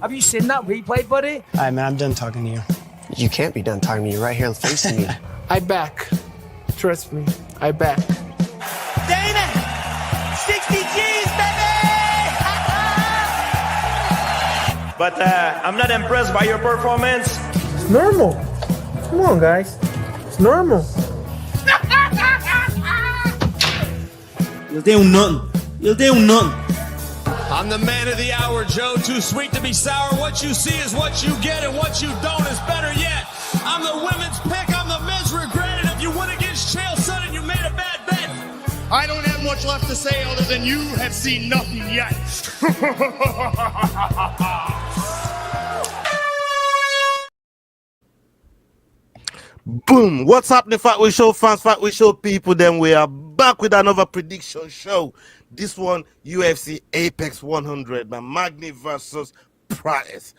Have you seen that replay, buddy? All right, man, I'm done talking to you. You can't be done talking to me right here facing me. I back. Trust me, I back. Damon! 60 G's, baby! But I'm not impressed by your performance. It's normal. Come on, guys. It's normal. You'll do nothing. You'll do nothing. I'm the man of the hour, Joe. Too sweet to be sour. What you see is what you get, and what you don't is better yet. I'm the women's pick. I'm the men's regret. And if you win against Chael Sonnen, you made a bad bet. I don't have much left to say other than you have seen nothing yet. Boom! What's happening, Fight Week Show fans, Fight Week Show people? Then we are back with another prediction show. This one, UFC Apex 100, my Magny versus Prates.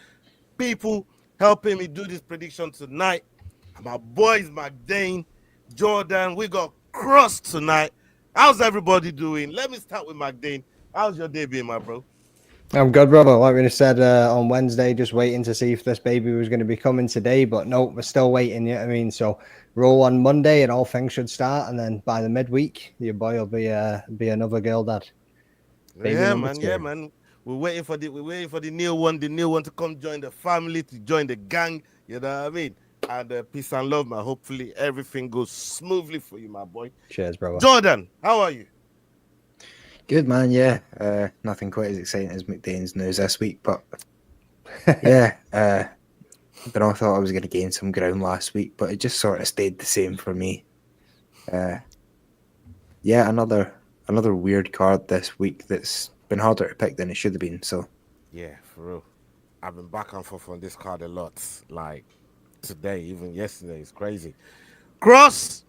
People helping me do this prediction tonight. My boys, Magny, Jordan. We got Cross tonight. How's everybody doing? Let me start with Magny. How's your day been, my bro? I'm good, brother. Like we said on Wednesday, just waiting to see if this baby was going to be coming today, but no, we're still waiting. You know what I mean? So roll on Monday and all things should start, and then by the midweek, your boy will be another girl dad. Yeah, man. Yeah, man. We're waiting for the new one, to come join the family, to join the gang. You know what I mean? And peace and love, man. Hopefully everything goes smoothly for you, my boy. Cheers, brother. Jordan, how are you? Good, man, yeah. Nothing quite as exciting as McDane's news this week, but yeah. But I thought I was going to gain some ground last week, but it just sort of stayed the same for me. Yeah, another weird card this week that's been harder to pick than it should have been, so. Yeah, for real. I've been back and forth on this card a lot. Like today, even yesterday, it's crazy. Cross,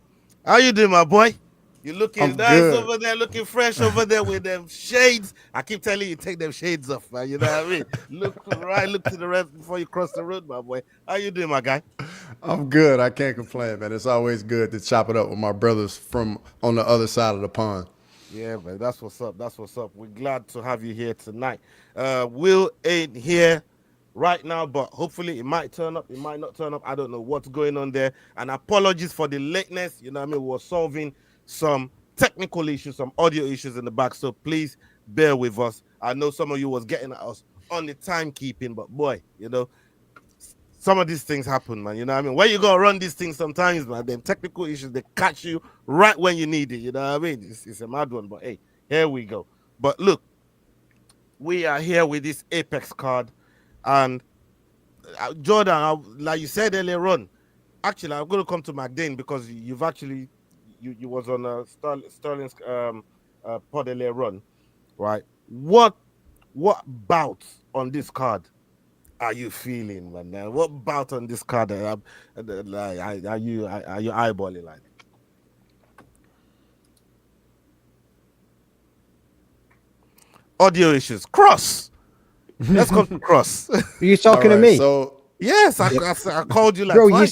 how you doing, my boy? You looking nice over there, looking fresh over there with them shades. I keep telling you, take them shades off, man. You know what I mean? Look right, look to the rest before you cross the road, my boy. How you doing, my guy? I'm good. I can't complain, man. It's always good to chop it up with my brothers from on the other side of the pond. Yeah, man. That's what's up. That's what's up. We're glad to have you here tonight. Will ain't here right now, but hopefully it might turn up. It might not turn up. I don't know what's going on there. And apologies for the lateness. You know what I mean? We're solving some technical issues, some audio issues in the back, so please bear with us. I know some of you was getting at us on the timekeeping, but boy, you know, some of these things happen, man. You know what I mean? When you gotta run these things sometimes, man, them technical issues, they catch you right when you need it. You know what I mean? It's a mad one, but hey, here we go. But look, we are here with this Apex card, and Jordan, like you said earlier on, actually, I'm going to come to Magny because you've actually you was on Sterling's pod earlier run, right? What bout on this card are you feeling, man? What bout on this card are you eyeballing like? Audio issues. Cross. Let's come to Cross. Are you talking to me? So yes, I called you like. Bro,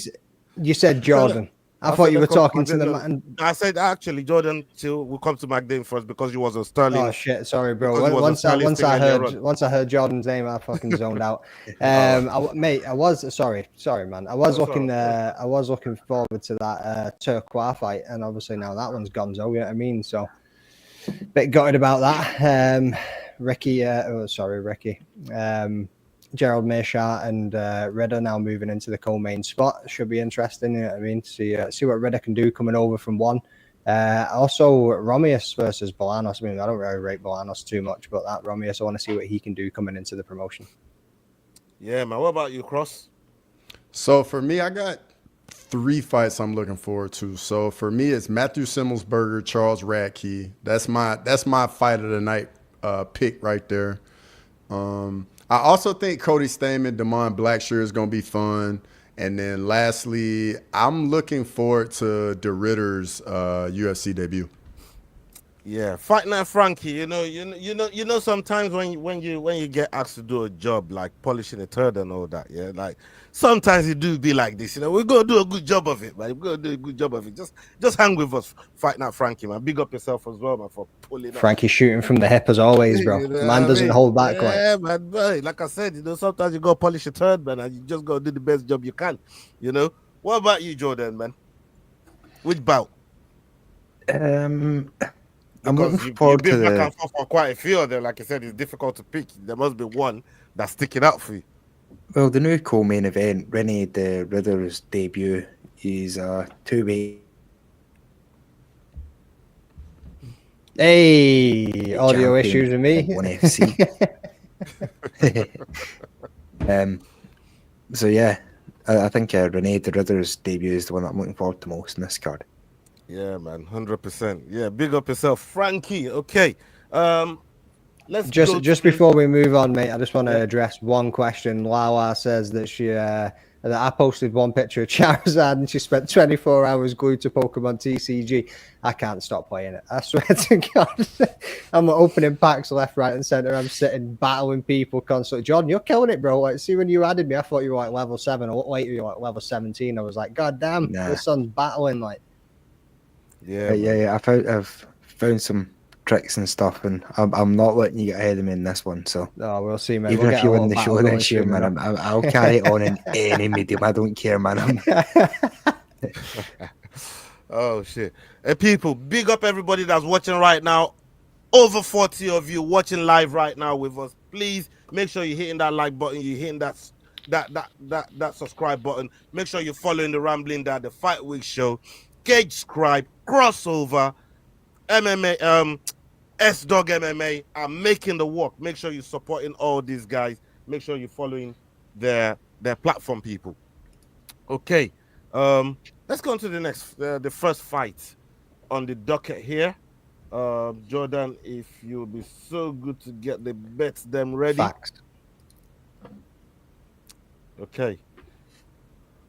you said Jordan. I thought you were talking to the man. I said actually, Jordan. We'll come to Magny first because you was on Sterling. Oh shit! Sorry, bro. Once I heard Jordan's name, I fucking zoned out. Mate, I was sorry, man. I was looking forward to that Turquoise fight, and obviously now that one's gone. So you know what I mean. So, bit gutted about that. Ricky. Gerald Meerschaert and Redder now moving into the co-main spot. Should be interesting, you know what I mean? See what Redder can do coming over from one. Also, Romius versus Bolanos. I mean, I don't really rate Bolanos too much, but that Romius, I want to see what he can do coming into the promotion. Yeah, man. What about you, Cross? So for me, I got 3 fights I'm looking forward to. So for me, it's Matthew Simmelsberger, Charles Radke. That's my fight of the night pick right there. I also think Cody Stamann, Damon Blackshear is going to be fun. And then lastly, I'm looking forward to De Ritter's UFC debut. Yeah, Fight Night Frankie. You know. Sometimes when you get asked to do a job like polishing a turd and all that, yeah, like sometimes you do be like this. We're gonna do a good job of it, man. We're gonna do a good job of it. Just hang with us, Fight Night Frankie, man. Big up yourself as well, man, for pulling up. Frankie shooting from the hip as always, bro. You know Man what doesn't I mean? hold back, Yeah, like. man. Boy, like I said, sometimes you gotta polish a turd, man, and you just gotta do the best job you can. What about you, Jordan, man? Which bout? I'm looking You've forward been to back the. and forth for quite a few of them. Like I said, it's difficult to pick. There must be one that's sticking out for you. Well, the new co-main event, Renee the Ritter's debut, is a two-way. Hey, audio issues with me. One FC. So yeah, I think Renee the Ritter's debut is the one that I'm looking forward to most in this card. Yeah, man, 100%. Yeah, big up yourself, Frankie. Okay, let's just before we move on, mate. I just want to address one question. Lala says that that I posted one picture of Charizard and she spent 24 hours glued to Pokemon TCG. I can't stop playing it. I swear to God. I'm opening packs left, right, and center. I'm sitting battling people constantly. Jordan, you're killing it, bro. Like, see, when you added me, I thought you were like level 7. A lot later, you're like level 17. I was like, God damn, this son's battling. Like, yeah. I've found some tricks and stuff, and I'm not letting you get ahead of me in this one. So we'll see, man. Even if you win the show this year, man, I'll carry it on in any medium. I don't care, man. Oh shit! Hey, people, big up everybody that's watching right now. Over 40 of you watching live right now with us. Please make sure you're hitting that like button. You're hitting that subscribe button. Make sure you're following the Rambling Dad, the Fight Week show, Gage Scribe, Crossover, MMA, S-Dog MMA. I'm making the walk. Make sure you're supporting all these guys. Make sure you're following their platform, people. Okay, let's go on to the first fight on the docket here. Jordan, if you'll be so good to get the bets them ready. Facts. Okay.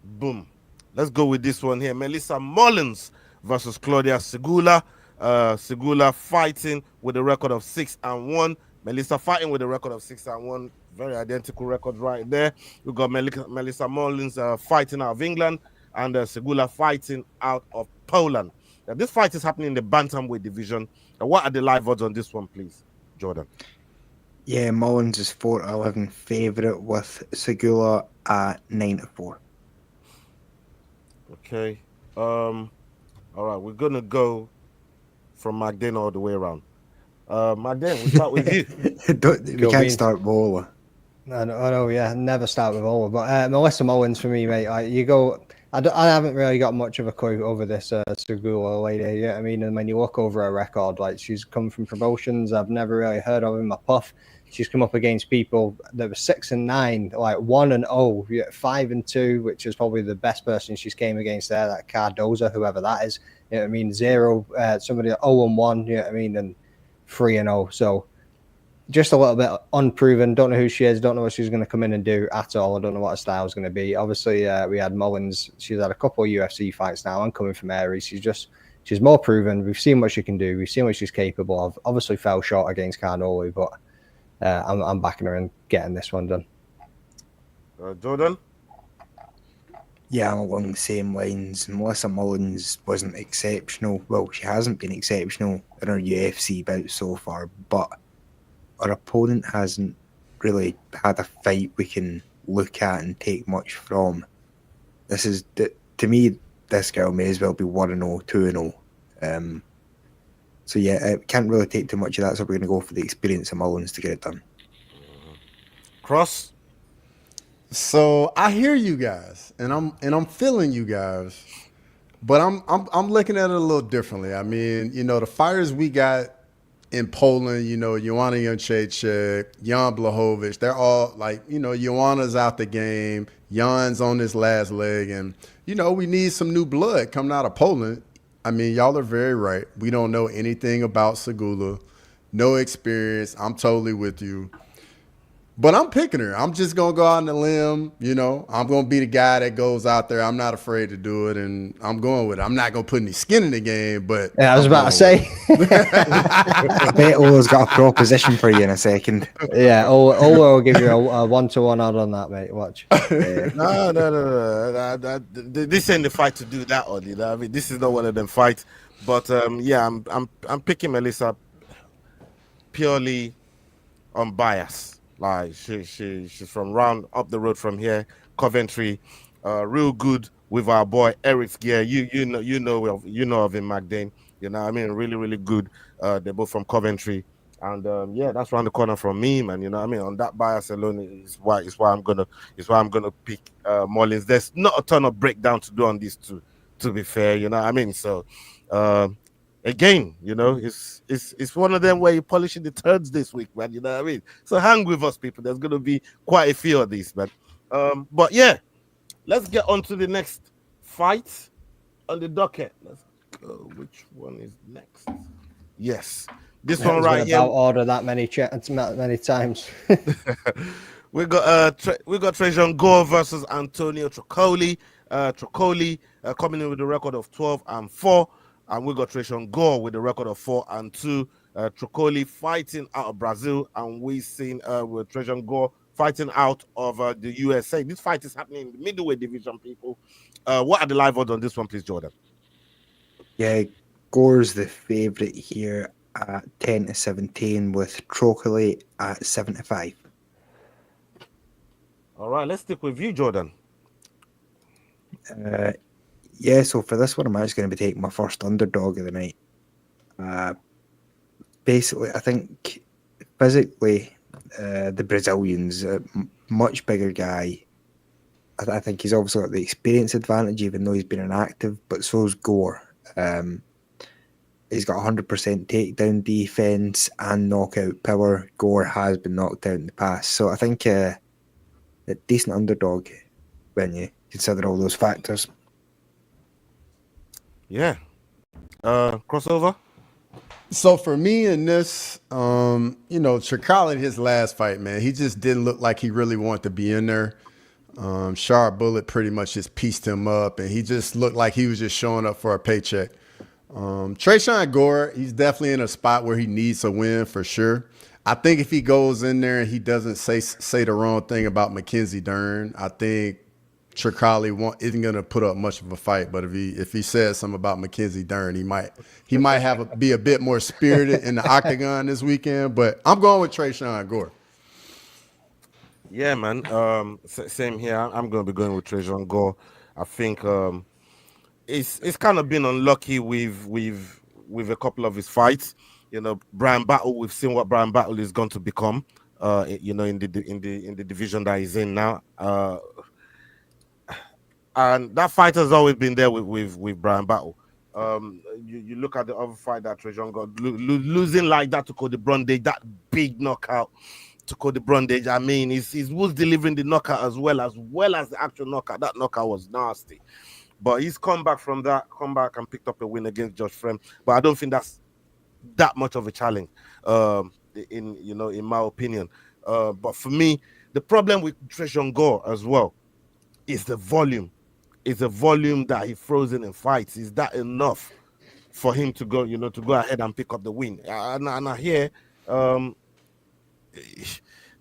Boom. Let's go with this one here. Melissa Mullins versus Claudia Segula. Segula fighting with a record of 6-1. Melissa fighting with a record of 6-1. Very identical record right there. We got Melissa Mullins fighting out of England and Segula fighting out of Poland. Now, this fight is happening in the bantamweight division. What are the live odds on this one, please, Jordan? Yeah, Mullins is 4-11 favourite with Segula at 9-4. Okay. All right, we're gonna go from Magny all the way around. Magny, we'll start with you. We can't start Bola. I know, yeah, never start with Ola. But Melissa Mullins for me, mate. Like, you go. I haven't really got much of a clue over this Segula lady. Yeah, I mean, and when you look over her record, like she's come from promotions I've never really heard of in my puff. She's come up against people that were 6-9, like 1-0, 5-2, which is probably the best person she's came against there. That Cardoza, whoever that is. You know what I mean? 0, somebody 0-1. You know what I mean? And 3-0. So just a little bit unproven. Don't know who she is. Don't know what she's going to come in and do at all. I don't know what her style is going to be. Obviously, we had Mullins. She's had a couple of UFC fights now. I'm coming from Aries. She's more proven. We've seen what she can do. We've seen what she's capable of. Obviously, fell short against Carnoli, but I'm backing her and getting this one done. Jordan? Yeah, I'm along the same lines. Melissa Mullins wasn't exceptional. Well, she hasn't been exceptional in her UFC bout so far, but our opponent hasn't really had a fight we can look at and take much from. This is, to me, this girl may as well be 1-0, 2-0. So yeah, I can't really take too much of that, so we're going to go for the experience of Mullins to get it done. Cross? So I hear you guys, and I'm feeling you guys, but I'm looking at it a little differently. I mean, the fighters we got in Poland, Joanna Jędrzejczyk, Jan Blachowicz, they're all like, Joanna's out the game, Jan's on his last leg, and we need some new blood coming out of Poland. I mean, y'all are very right. We don't know anything about Segula, no experience. I'm totally with you. But I'm picking her. I'm just going to go out on a limb. You know, I'm going to be the guy that goes out there. I'm not afraid to do it, and I'm going with it. I'm not going to put any skin in the game, but yeah, I was about to say. I bet Ola's got a proposition for you in a second. Yeah, Ola will give you a 1-to-1 odd on that, mate. Watch. No. This ain't the fight to do that, Oli. I mean, this is not one of them fights. But yeah, I'm picking Melissa purely on bias. Like she's from round up the road from here, Coventry, real good with our boy Eric's gear. You know of him, Magny. You know, I mean, really good. They're both from Coventry, and yeah, that's around the corner from me, man. You know, I mean, on that bias alone is why I'm gonna pick Mullins. There's not a ton of breakdown to do on these two, to be fair. You know what I mean? So. Again, you know, it's one of them where you're polishing the turds this week, man. You know what I mean? So hang with us, people. There's going to be quite a few of these, man. But yeah, let's get on to the next fight on the docket. Let's go. Which one is next? Yes, this one right here. Order that many times. We got Trajan Gore versus Antonio Trocoli. Trocoli coming in with a record of 12-4. And we got Trajan Gore with a record of 4-2. Trocoli fighting out of Brazil, and we seen with Trajan Gore fighting out of the USA. This fight is happening in the middleweight division, people. What are the live odds on this one, please, Jordan? Yeah, Gore's the favourite here at 10-17 with Trocoli at 7-5. All right, let's stick with you, Jordan. Yeah, so for this one, I'm actually going to be taking my first underdog of the night. Basically, I think physically, the Brazilian's a much bigger guy. I think he's obviously got the experience advantage, even though he's been inactive, but so's Gore. He's got 100% takedown defense and knockout power. Gore has been knocked out in the past. So I think a decent underdog when you consider all those factors. Yeah. Crossover? So for me in this, you know, Trocoli, his last fight, man, he just didn't look like he really wanted to be in there. Sharp Bullet pretty much just pieced him up, and he just looked like he was just showing up for a paycheck. Trajan Gore, he's definitely in a spot where he needs a win for sure. I think if he goes in there and he doesn't say the wrong thing about Mackenzie Dern, I think Trocoli isn't going to put up much of a fight. But if he says something about Mackenzie Dern, he might be a bit more spirited in the octagon this weekend. But I'm going with Trajan Gore. Yeah, man. Same here. I'm going to be going with Trajan Gore. I think it's kind of been unlucky with a couple of his fights. You know, Brian Battle. We've seen what Brian Battle is going to become. You know, in the division that he's in now. And that fight has always been there with Brian Battle. You look at the other fight that Trajan got losing like that to Cody Brundage, that big knockout to Cody Brundage. I mean, he was delivering the knockout as well as the actual knockout. That knockout was nasty, but he's come back and picked up a win against Josh Frem. But I don't think that's that much of a challenge, in my opinion. But for me, the problem with Trajan Gore as well is the volume. It's the volume that he throws in fights. Is that enough for him to go, to go ahead and pick up the win? And I hear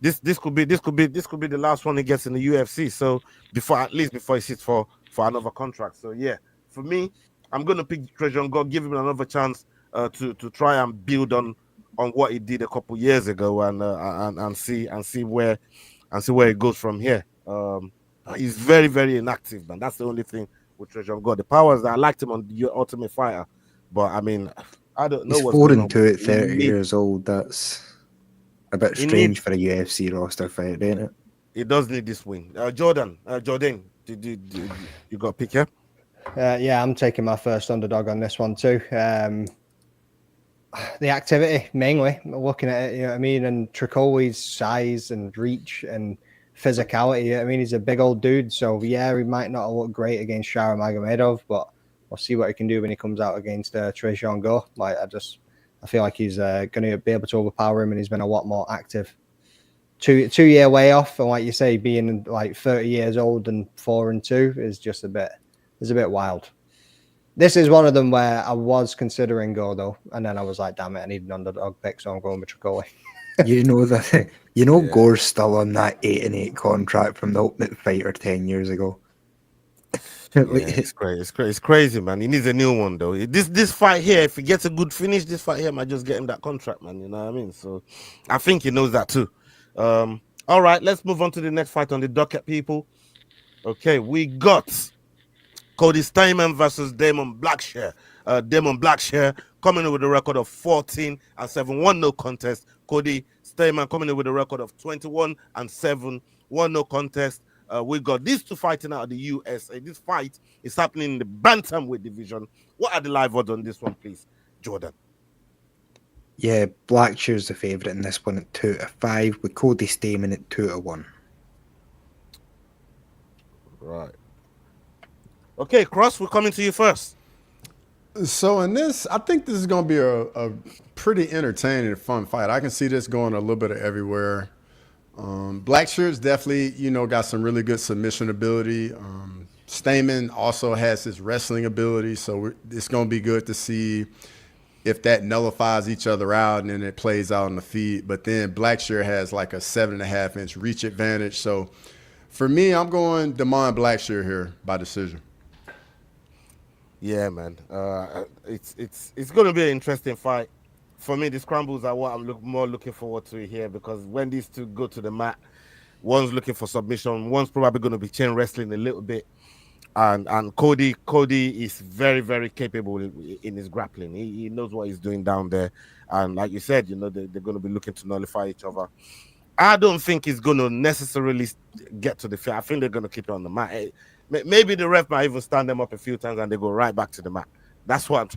this could be the last one he gets in the UFC. So before he sits for another contract. So yeah, for me, I'm gonna pick Trajan Gore, give him another chance to try and build on what he did a couple years ago, and see where it goes from here. He's very, very inactive, man. That's the only thing with Trajan Gore. The powers that I liked him on the Ultimate Fighter, but I mean, I don't know. He's 4-2 at 30 years old. That's a bit strange for a UFC roster fight, ain't it? He does need this win. Jordan, did you got a pick here? Yeah, I'm taking my first underdog on this one too. The activity mainly, looking at it, you know what I mean, and Trocoli's size and reach and physicality. I mean, he's a big old dude, so yeah, he might not look great against Shara Magomedov, but we'll see what he can do when he comes out against Trajan Gore. Like, I feel like he's going to be able to overpower him, and he's been a lot more active. 2 year way off, and like you say, being like 30 years old and 4-2 is just a bit wild. This is one of them where I was considering go though, and then I was like, damn it, I need an underdog pick, so I'm going with Tricoli. You know that. You know, Gore's still on that 8-8 contract from the Ultimate Fighter 10 years ago. It's crazy. It's crazy, man. He needs a new one though. This fight here, if he gets a good finish, this fight here might just get him that contract, man. You know what I mean? So I think he knows that too. All right, let's move on to the next fight on the docket, people. Okay, we got Cody Stamann versus Damon Blackshear. Damon Blackshear coming in with a record of 14-7, 1-no contest. Cody Stamann coming in with a record of 21-7, 1-no contest. We got these two fighting out of the USA. This fight is happening in the bantamweight division. What are the live odds on this one, please, Jordan? Yeah, Blackshear's the favourite in this one at 2-5, with Cody Stamann at 2-1. Right. Okay, Cross, we're coming to you first. So in this, I think this is going to be a pretty entertaining and fun fight. I can see this going a little bit of everywhere. Blackshear's definitely, got some really good submission ability. Stamann also has his wrestling ability, so it's going to be good to see if that nullifies each other out and then it plays out on the feet. But then Blackshear has like a 7.5-inch reach advantage. So for me, I'm going Damon Blackshear here by decision. Yeah, man. It's going to be an interesting fight. For me, the scrambles are what I'm more looking forward to here, because when these two go to the mat, one's looking for submission, one's probably going to be chain wrestling a little bit. And Cody is very, very capable in his grappling. He knows what he's doing down there. And like you said, they're going to be looking to nullify each other. I don't think he's going to necessarily get to the field. I think they're going to keep it on the mat. Maybe the ref might even stand them up a few times and they go right back to the mat. That's what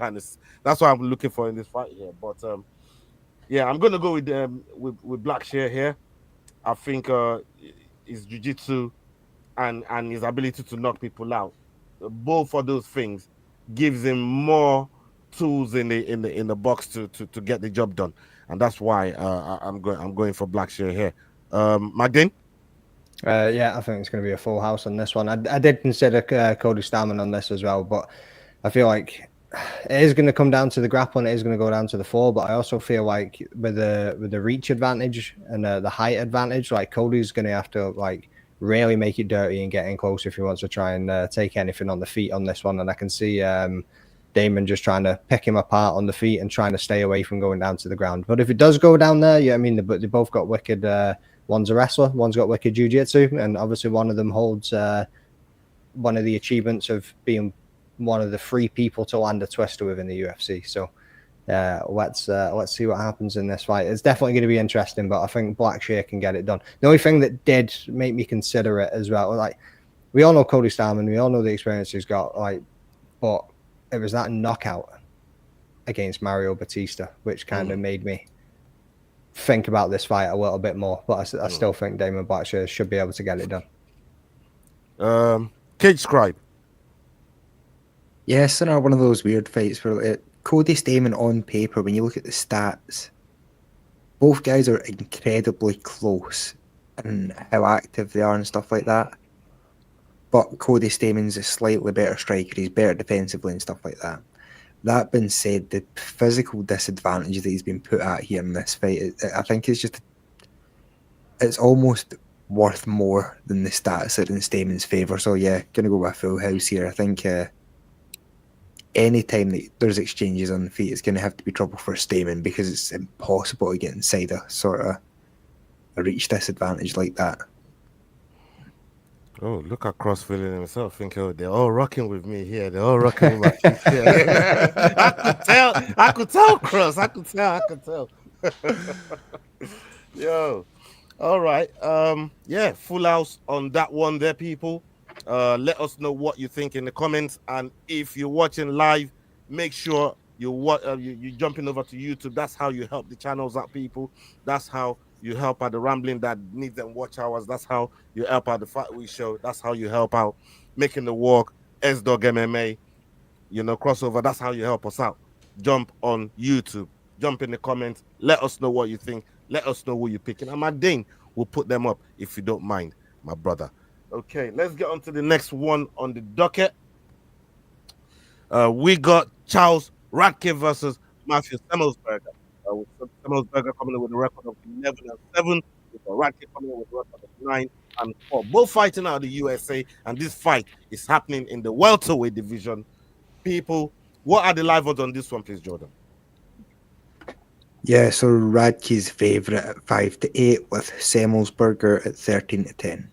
that's what I'm looking for in this fight here. But yeah, I'm going to go with Blackshear here. I think his jiu-jitsu and his ability to knock people out, both of those things gives him more tools in the box to get the job done, and that's why I'm going for Blackshear here. Magny? Yeah, I think it's going to be a full house on this one. I did consider Cody Stamann on this as well, but I feel like it is going to come down to the grappling. It is going to go down to the fall, but I also feel like with the reach advantage and the height advantage, like Cody's going to have to like really make it dirty and get in close if he wants to try and take anything on the feet on this one. And I can see Damon just trying to pick him apart on the feet and trying to stay away from going down to the ground. But if it does go down there, yeah, I mean, they both got wicked. One's a wrestler, one's got wicked jiu-jitsu, and obviously one of them holds one of the achievements of being one of the 3 people to land a twister within the UFC. So let's see what happens in this fight. It's definitely going to be interesting, but I think Blackshear can get it done. The only thing that did make me consider it as well, like we all know Cody Stamann, we all know the experience he's got, like, but it was that knockout against Mario Batista which kind of made me think about this fight a little bit more. But I still think Damon Blackshear should be able to get it done. Cage Scribe. Yes, another one of those weird fights where Cody Stamann on paper, when you look at the stats, both guys are incredibly close and how active they are and stuff like that. But Cody Stamann's a slightly better striker. He's better defensively and stuff like that. That being said, the physical disadvantage that he's been put at here in this fight, I think it's almost worth more than the stats that are in Stamann's favour. So yeah, going to go with a full house here. I think any time that there's exchanges on the feet, it's going to have to be trouble for Stamann, because it's impossible to get inside a sort of a reach disadvantage like that. Oh, look at Cross feeling himself, thinking, oh, they're all rocking with me here. They're all rocking with my here. I could tell, Cross. I could tell. Yo. All right. Yeah, full house on that one there, people. Let us know what you think in the comments. And if you're watching live, make sure you're jumping over to YouTube. That's how you help the channels out, people. That's how you help out the rambling that needs them watch hours. That's how you help out the Fight Week show. That's how you help out making the walk, S-Dog MMA, crossover. That's how you help us out. Jump on YouTube. Jump in the comments. Let us know what you think. Let us know who you're picking. And Magny, we'll put them up if you don't mind, my brother. Okay, let's get on to the next one on the docket. We got Charles Radke versus Matthew Semmelsberger. With Semmelsberger coming in with a record of 11-7, with Radke coming in with a record of 9-4. Both fighting out of the USA, and this fight is happening in the welterweight division. People, what are the live odds on this one, please, Jordan? Yeah, so Radke's favourite at 5-8, with Semmelsberger at 13-10.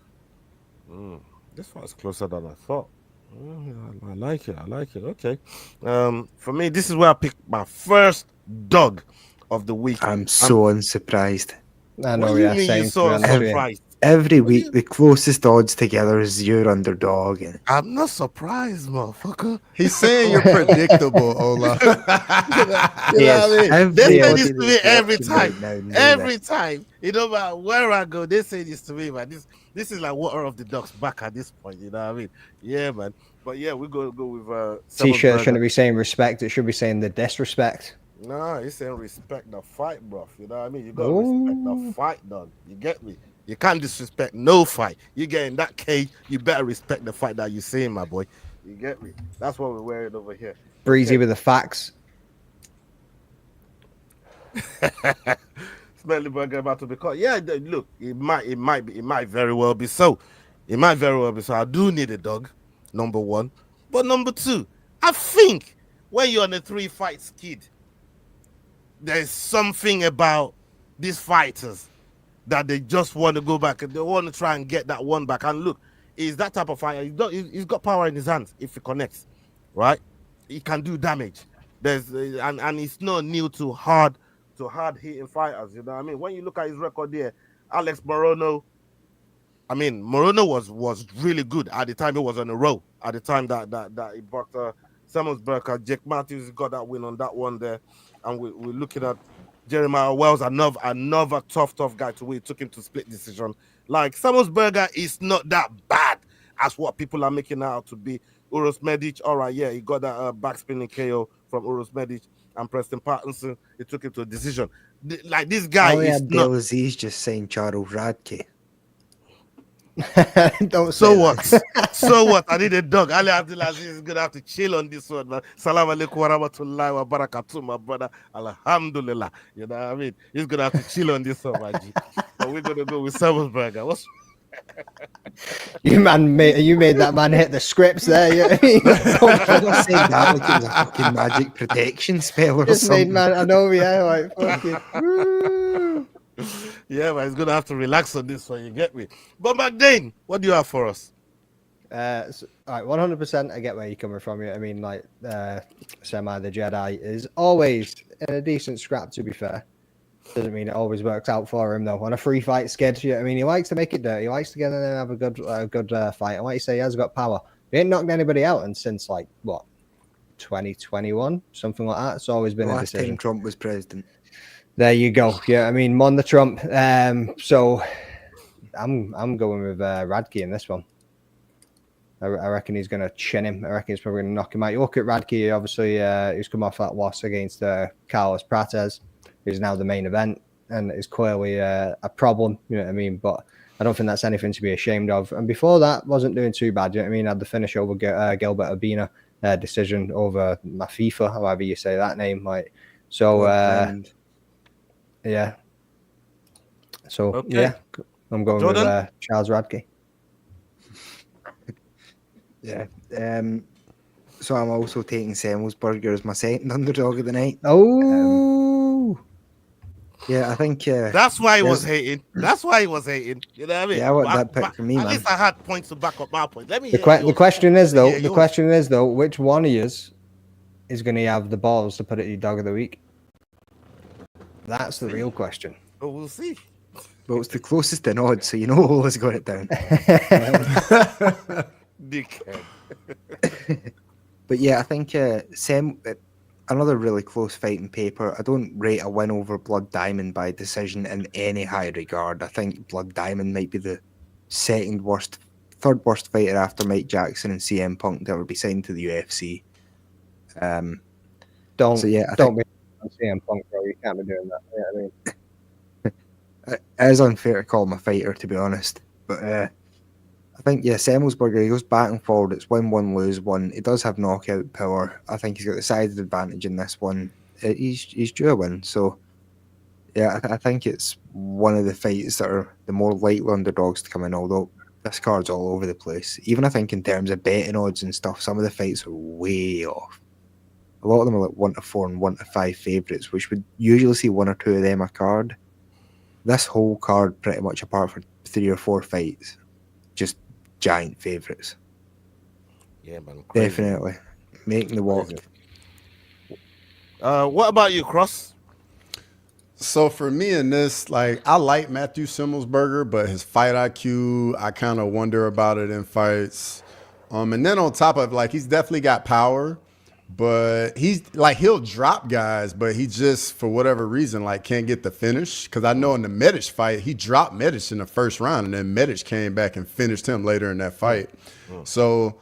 This one's closer than I thought. I like it. Okay. For me, this is where I picked my first dog of the week. I'm so unsurprised. I know, what do you mean you're so unsurprised? Every week, the closest odds together is your underdog. And I'm not surprised, motherfucker. He's saying you're predictable, Ola. You know what I mean? They say this to me every time. Every time. You know, where I go, they say this to me, man. This is like water of the ducks back at this point. You know what I mean? Yeah, man. But yeah, we're going to go with T-shirt shouldn't be saying respect. It should be saying the disrespect. Nah, he's saying respect the fight, bro. You know what I mean? You got to respect the fight, dog. You get me? You can't disrespect no fight. You get in that cage, you better respect the fight that you're seeing, my boy. You get me? That's what we're wearing over here. Breezy with the facts. Smelly burger about to be caught. Yeah, look, it might very well be so. It might very well be so. I do need a dog, number one. But number two, I think when you're on a 3-fight skid, there's something about these fighters that they just want to go back and they want to try and get that one back. And look, he's that type of fighter. He's got power in his hands if he connects, right? He can do damage. And it's not new to hard hitting fighters. You know what I mean? When you look at his record there, Alex Morono. I mean, Morono was really good at the time he was on a roll. At the time that he bucked Semmelsberger, Jake Matthews got that win on that one there, and we're looking at Jeremiah Wells, another tough guy to win. It took him to split decision. Like, Semmelsberger is not that bad as what people are making out to be. Uros Medic, all right, yeah, he got that backspinning KO from Uros Medic, and Preston Pattinson, it took him to a decision. Like, this guy is not... He's just saying Charles Radke. Don't so what? So what? I need a dog. Ali Abdulaziz is gonna have to chill on this one, man. Salam alaikum wa rahmatullahi wa barakatuh, my brother. Alhamdulillah. You know what I mean? He's gonna have to chill on this one, my G. But we're gonna go with Semmelsberger. What's you made that man hit the scripts there. You know what I mean? I said that like it was a fucking magic protection spell or Just something. made man, I know, yeah, like fucking. Yeah, but he's gonna have to relax on this one. You get me? But Magny, what do you have for us? All right, 100%. I get where you're coming from. I mean, like, Semi the Jedi is always in a decent scrap. To be fair, doesn't mean it always works out for him though. On a 3-fight skid, I mean, he likes to make it dirty. He likes to get in there and have a good fight. And like you say, he has got power. He ain't knocked anybody out, and since like what 2021, something like that. It's always been a Last decision. time Trump was president. There you go. Yeah, I mean, Mon the Trump. So I'm going with Radke in this one. I reckon he's going to chin him. I reckon he's probably going to knock him out. You look at Radke, obviously, he's come off that loss against Carlos Prates, who's now the main event, and is clearly a problem, you know what I mean? But I don't think that's anything to be ashamed of. And before that, wasn't doing too bad, you know what I mean? Had the finish over Gilbert Urbina, decision over Mafifa, however you say that name. Like, so, yeah. So, okay. Yeah, I'm going Jordan? with Charles Radke. Yeah. So I'm also taking Semmelsberger as my second underdog of the night. Oh. Yeah, I think... That's why he was hating. That's why he was hating. You know what I mean? Yeah, I want that pick for me, at man. least I had points to back up my point. Let me The question is though, which one of yous is going to have the balls to put it your dog of the week? That's the real question. Oh, we'll see. Well, it's the closest in odds, so you know Ola's got it down. Dickhead. But yeah, I think another really close fight in paper. I don't rate a win over Blood Diamond by decision in any high regard. I think Blood Diamond might be the third worst fighter after Mike Jackson and CM Punk to ever be signed to the UFC. Don't be CM Punk, bro. You can't be doing that. You know what I mean? It is unfair to call him a fighter, to be honest. But I think, yeah, Semmelsberger, he goes back and forward. It's win one, lose one. He does have knockout power. I think he's got the size advantage in this one. He's due a win. So, yeah, I think it's one of the fights that are the more likely underdogs to come in, although this card's all over the place. Even I think in terms of betting odds and stuff, some of the fights are way off. A lot of them are like 1-4 and 1-5 favourites, which would usually see one or two of them a card. This whole card, pretty much apart from 3 or 4 fights, just giant favourites. Yeah, man. Crazy. Definitely. Making the walk. What about you, Cross? So for me in this, like, I like Matthew Semmelsberger, but his fight IQ, I kind of wonder about it in fights. And then on top of, like, he's definitely got power, but he's like, he'll drop guys, but he just, for whatever reason, like, can't get the finish. Because I know in the Medic fight, he dropped Medic in the first round, and then Medic came back and finished him later in that fight. So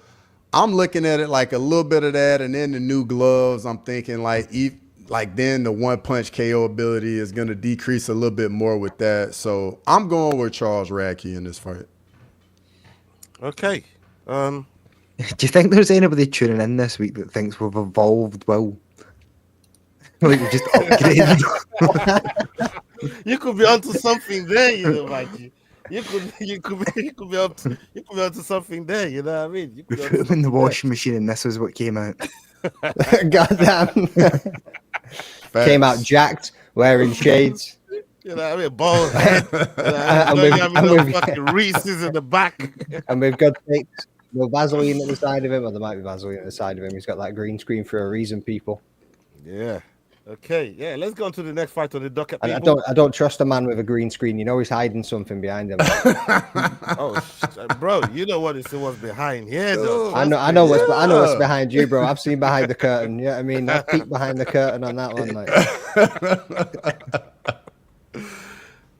I'm looking at it like a little bit of that, and then the new gloves, I'm thinking like then the one punch KO ability is going to decrease a little bit more with that. So I'm going with Charles Radke in this fight. Okay. Do you think there's anybody tuning in this week that thinks we've evolved well? Like we've just upgraded? You could be onto something there, you know, Mikey. You could be up to something there, you know what I mean? You could We put them in the washing machine and this is what came out. Goddamn. Came out jacked, wearing shades. You know what I mean? Bald head. And fucking Reese's in the back. And we've got no Vaseline at the side of him, or there might be Vaseline at the side of him. He's got that green screen for a reason, people. Yeah. Okay. Yeah. Let's go on to the next fight on the docket. I don't trust a man with a green screen. You know he's hiding something behind him. Bro, you know what was behind here, though. I know what's behind you, bro. I've seen behind the curtain. Yeah, I mean, I've peeked behind the curtain on that one. Like.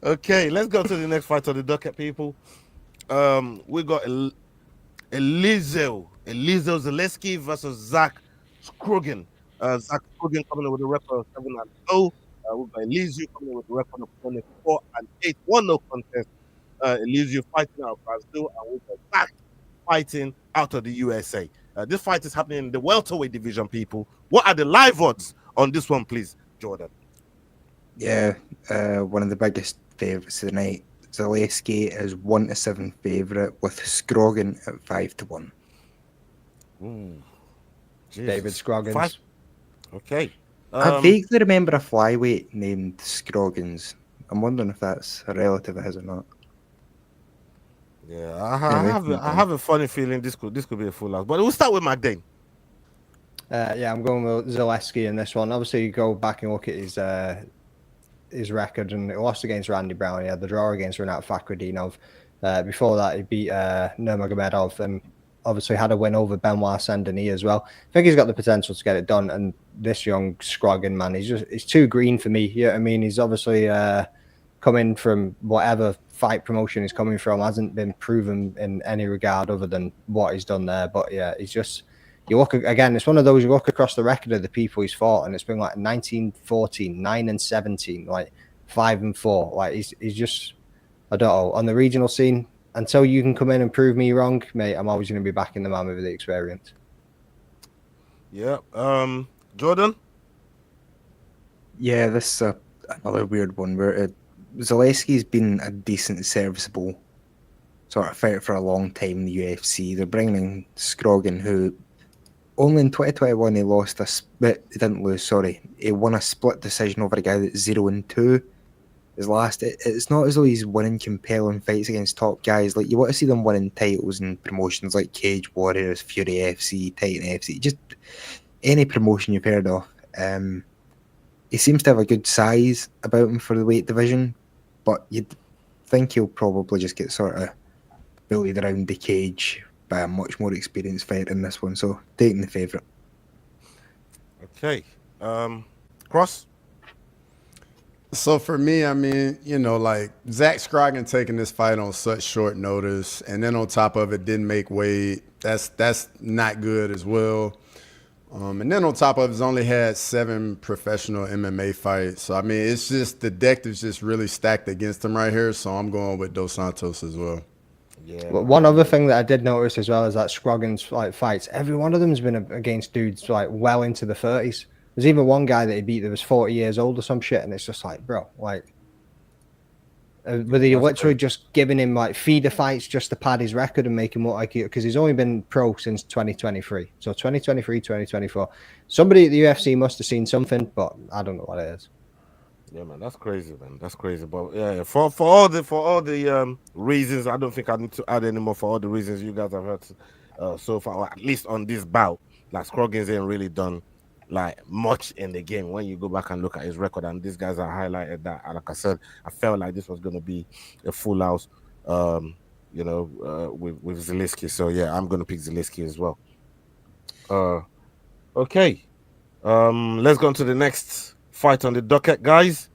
Okay, let's go to the next fight on the docket, people. We got Elizeu Zaleski versus Zach Scrogan. Zach Scrogan coming in with a record of 7-0. We've got Elizeu coming in with a record of 4-8, 1-0 contest. Elizeu fighting out of Brazil, and we've got Zach fighting out of the USA. This fight is happening in the welterweight division, people. What are the live odds on this one, please, Jordan? Yeah, one of the biggest favourites of the night. Zaleski is 1-7 favourite with Scrogan at 5-1. David Scroggins. Okay. I vaguely remember a flyweight named Scroggins. I'm wondering if that's a relative of his or not. Yeah, I have a funny feeling this could be a full house. But we'll start with Magny. Yeah, I'm going with Zaleski in this one. Obviously, you go back and look at his record, and he lost against Randy Brown. He had the draw against Renat Fakhretdinov. Before that, he beat Nurmagomedov, and obviously had a win over Benoit Saint-Denis as well. I think he's got the potential to get it done. And this young Scroggin, man, he's too green for me. You know what I mean? He's obviously coming from whatever fight promotion he's coming from, hasn't been proven in any regard other than what he's done there. But yeah, he's just, you look again, it's one of those, you look across the record of the people he's fought, and it's been like 19-14, 9-17, like 5-4. Like he's just, I don't know, on the regional scene, until you can come in and prove me wrong, mate, I'm always going to be backing the man with the experience. Yeah. Jordan? Yeah, this is another weird one where Zaleski's been a decent, serviceable sort of fighter for a long time in the UFC. They're bringing in Scroggin, who only in 2021 he lost a split. He didn't lose, sorry. He won a split decision over a guy that's 0-2. His last, it's not as though he's winning compelling fights against top guys. Like, you want to see them winning titles in promotions like Cage Warriors, Fury FC, Titan FC, just any promotion you've heard of. He seems to have a good size about him for the weight division, but you'd think he'll probably just get sort of bullied around the cage by a much more experienced fighter in this one. So, taking the favourite. Okay. Cross? So for me, I mean, you know, like Zach Scroggin taking this fight on such short notice, and then on top of it, didn't make weight. That's not good as well. And then on top of it, he's only had 7 professional MMA fights. So, I mean, it's just the deck is just really stacked against him right here. So I'm going with Dos Santos as well. Yeah. But one other thing that I did notice as well is that Scroggins like fights. Every one of them has been against dudes like well into the 30s. There's even one guy that he beat that was 40 years old or some shit, and it's just like, bro, like, were they literally just giving him like feeder fights just to pad his record and make him look like he, because he's only been pro since 2023. So 2023, 2024. Somebody at the UFC must have seen something, but I don't know what it is. Yeah, man, that's crazy, man. That's crazy. But yeah, for all the reasons, I don't think I need to add any more. For all the reasons you guys have heard so far, or at least on this bout, like Scroggins ain't really done like much in the game when you go back and look at his record, and these guys are highlighted that. And like I said, I felt like this was going to be a full house, with Zaleski. So yeah, I'm going to pick Zaleski as well. Okay, let's go on to the next fight on the docket, guys.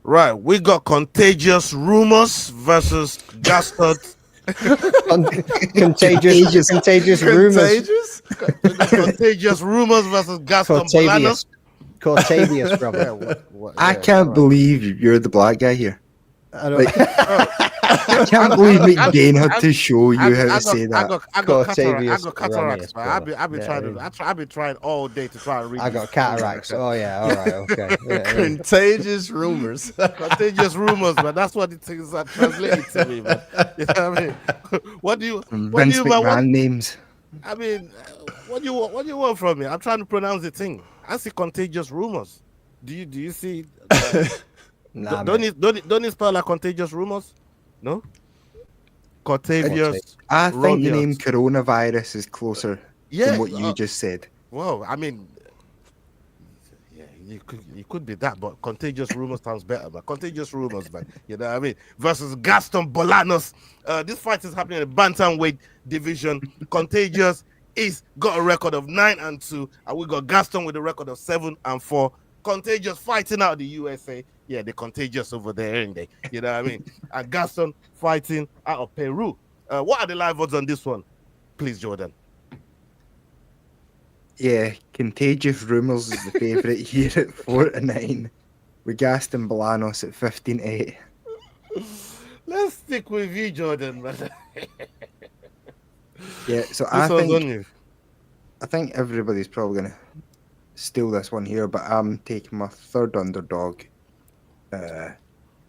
Right, we got Contagious Rumors versus Gaston. Contagious rumors. Contagious Rumors versus Gaston Bolanos. Cortavious, brother. I can't believe you're the black guy here. I don't. I can't believe McDane had to show you how to say that. I got cataracts. I've been trying all day to try and read. I got cataracts. Oh yeah, all right, okay. Yeah. Contagious rumors. Contagious rumors, man. That's what the things are translated to me, man. You know what I mean? What do you McMahon names? I mean, what do you want from me? I'm trying to pronounce the thing. I see Contagious Rumors. Do you see? Nah, don't it spell like Contagious Rumors? No. Contagious. I think the name coronavirus is closer than what you just said. Well, I mean, yeah, you could be that, but Contagious Rumors sounds better. But Contagious Rumors, man, you know what I mean? Versus Gaston Bolanos. This fight is happening in the bantamweight division. Contagious is got a record of 9-2, and we got Gaston with a record of 7-4. Contagious fighting out the USA. Yeah, they're contagious over there, ain't they? You know what I mean? And Gaston fighting out of Peru. What are the live odds on this one? Please, Jordan. Yeah, Contagious Rumors is the favourite here at 4-9. With Gaston Bolanos at 15-8. Let's stick with you, Jordan, man. Yeah, so I think everybody's probably going to steal this one here, but I'm taking my third underdog,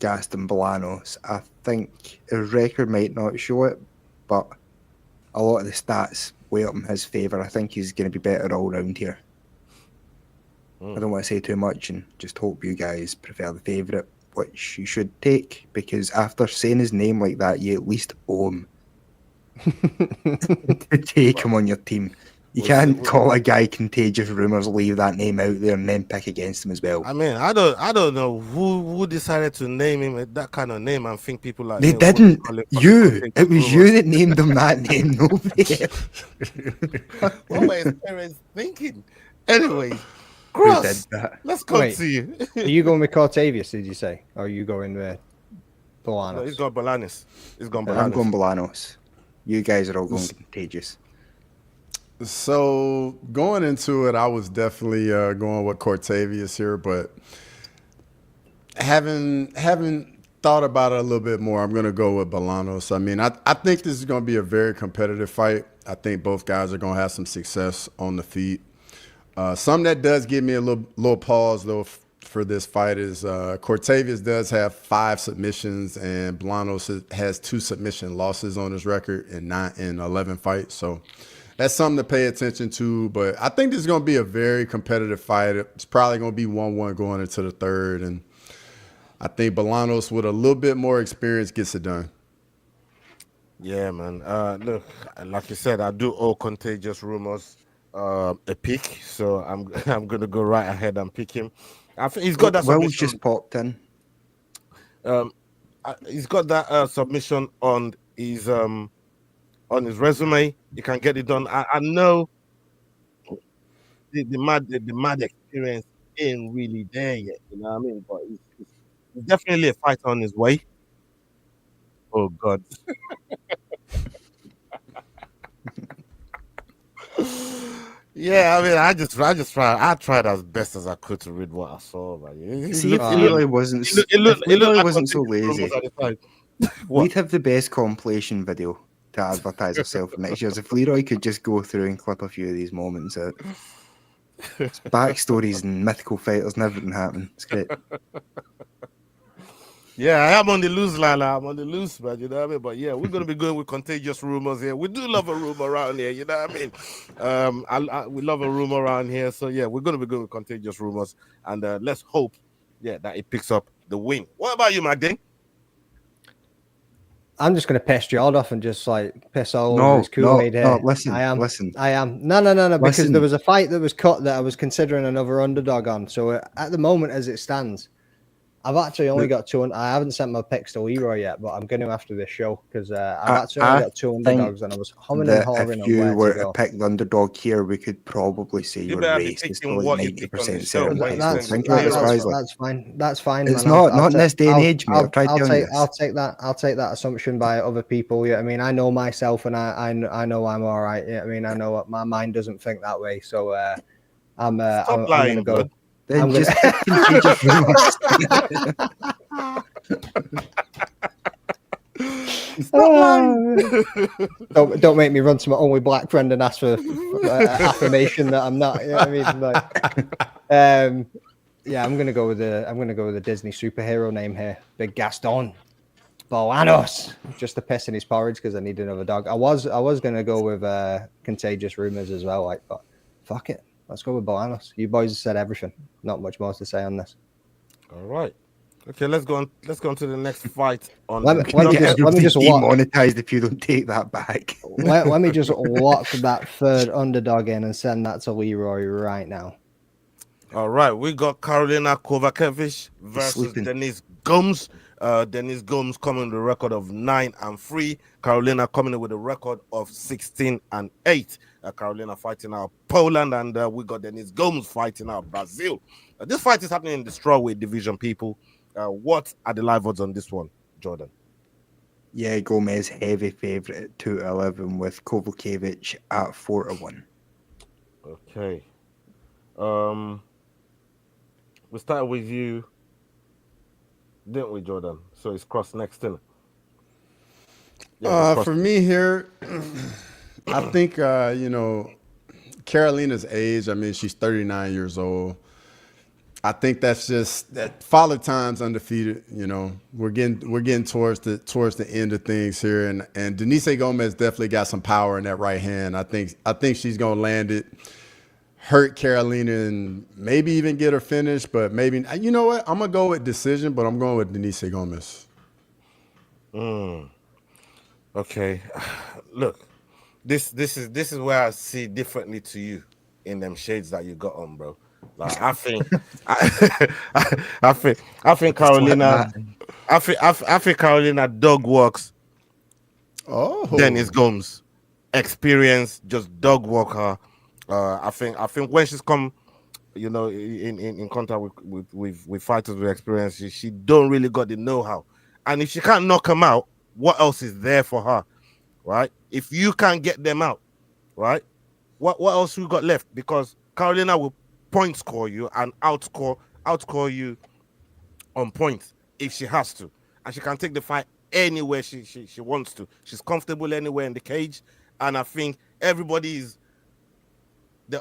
Gaston Bolanos. I think his record might not show it, but a lot of the stats weigh up in his favour. I think he's going to be better all round here. I don't want to say too much and just hope you guys prefer the favourite, which you should take, because after saying his name like that, you at least owe him to take him on your team. You can't call a guy Contagious Rumors, leave that name out there, and then pick against him as well. I mean, I don't know who decided to name him that kind of name and think people like they didn't. It was you that named him that name. Nobody else. What were his parents thinking? Anyway, Cross, let's continue. Are you going with Cortavious, did you say? Or are you going with Bolanos? No, he's got Bolanos. I'm going Bolanos. You guys are all going Contagious. So going into it, I was definitely going with Cortavious here, but having thought about it a little bit more, I'm going to go with Bolanos. I mean, I think this is going to be a very competitive fight. I think both guys are going to have some success on the feet. Something that does give me a little pause, though, for this fight is Cortavious does have 5 submissions, and Bolanos has 2 submission losses on his record in 11 fights. So that's something to pay attention to. But I think this is going to be a very competitive fight. It's probably going to be 1-1 going into the third. And I think Bolanos, with a little bit more experience, gets it done. Yeah, man. Look, like you said, I do owe Contagious Rumors a pick. So I'm going to go right ahead and pick him. I think he's got that submission. Will's just popped in. He's got that submission on his resume. He can get it done. I know the mad experience ain't really there yet. You know what I mean? But he's definitely a fighter on his way. Oh God. Yeah, I mean, I tried as best as I could to read what I saw, man. See, if Leroy wasn't so lazy, we'd have the best compilation video to advertise ourselves for next year. If Leroy could just go through and clip a few of these moments out. It's backstories and mythical fighters and everything happening. It's great. Yeah, I am on the loose, Lala. I'm on the loose, man. You know what I mean? But yeah, we're gonna be going with contagious rumors here. We do love a rumor around here. You know what I mean? We love a rumor around here. So yeah, we're gonna be going with contagious rumors, and let's hope, that it picks up the win. What about you, Magny? I'm just going to piss Jord off and just like piss all over his Kool-Aid here. No, listen. I am. No, Listen. because there was a fight that was cut that I was considering another underdog on. So at the moment, as it stands, I've actually only got two. I haven't sent my picks to Leroy yet, but I'm going to after this show because I've actually only got two underdogs, and I was humming and hawing if on you where were to go. to pick the underdog here, we could probably say your race is like 90% certain. That's fine. That's fine. It's man. not in this day and age, mate. I'll take that assumption by other people. Yeah, I mean, I know myself, and I know I'm all right. Yeah, I mean, I know my mind doesn't think that way, so I'm going to go. Then just contagious rumors. Don't make me run to my only black friend and ask for affirmation that I'm not. You know what I mean? Like, yeah, I'm gonna go with the Disney superhero name here, Big Gaston Bolanos, just to piss in his porridge because I need another dog. I was gonna go with contagious rumors as well, like, but fuck it. Let's go with Bolanos. You boys said everything. Not much more to say on this. All right. Okay, let's go on to the next fight. Let me just demonetized if you don't take that back. let me just lock that third underdog in and send that to Leroy right now. All right, we got Karolina Kowalkiewicz versus Denise Gomes. Denise Gomes coming with a record of 9-3. Karolina coming in with a record of 16-8. Karolina fighting out Poland, and we got Denise Gomes fighting out Brazil. This fight is happening in the strawweight division, people. What are the live odds on this one, Jordan? Yeah, Gomez heavy favorite at 2-11 with Kowalkiewicz at 4-1. Okay. We started with you, didn't we, Jordan? So it's cross next, isn't it? Yeah, for me here, I think Carolina's age. I mean, she's 39 years old. I think that's just that Father Time's undefeated. You know, we're getting towards the end of things here, and Denise Gomez definitely got some power in that right hand. I think she's gonna land it, hurt Carolina, and maybe even get her finished. But maybe, you know what? I'm gonna go with decision, but I'm going with Denise Gomez. Okay, look, this is where I see differently to you in them shades that you got on, bro. Like I think Carolina, I think Carolina dog walks. Oh, Denise Gomes, experience, just dog walk her. I think when she's come, in contact with fighters with experience, she don't really got the know-how. And if she can't knock them out, what else is there for her, right? If you can't get them out, right? What else we got left? Because Carolina will point score you and outscore you on points if she has to, and she can take the fight anywhere she wants to. She's comfortable anywhere in the cage, and I think they're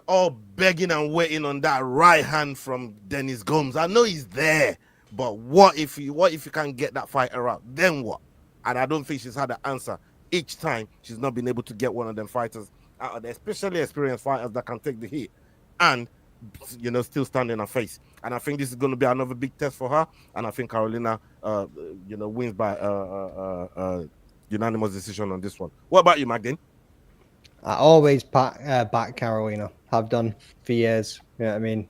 all begging and waiting on that right hand from Denise Gomes. I know he's there, but what if you can't get that fighter out? Then what? And I don't think she's had the answer each time. She's not been able to get one of them fighters out of there, especially experienced fighters that can take the hit and still stand in her face. And I think this is going to be another big test for her. And I think Carolina, wins by unanimous decision on this one. What about you, Magny? I always back Carolina. Have done for years. You know what I mean?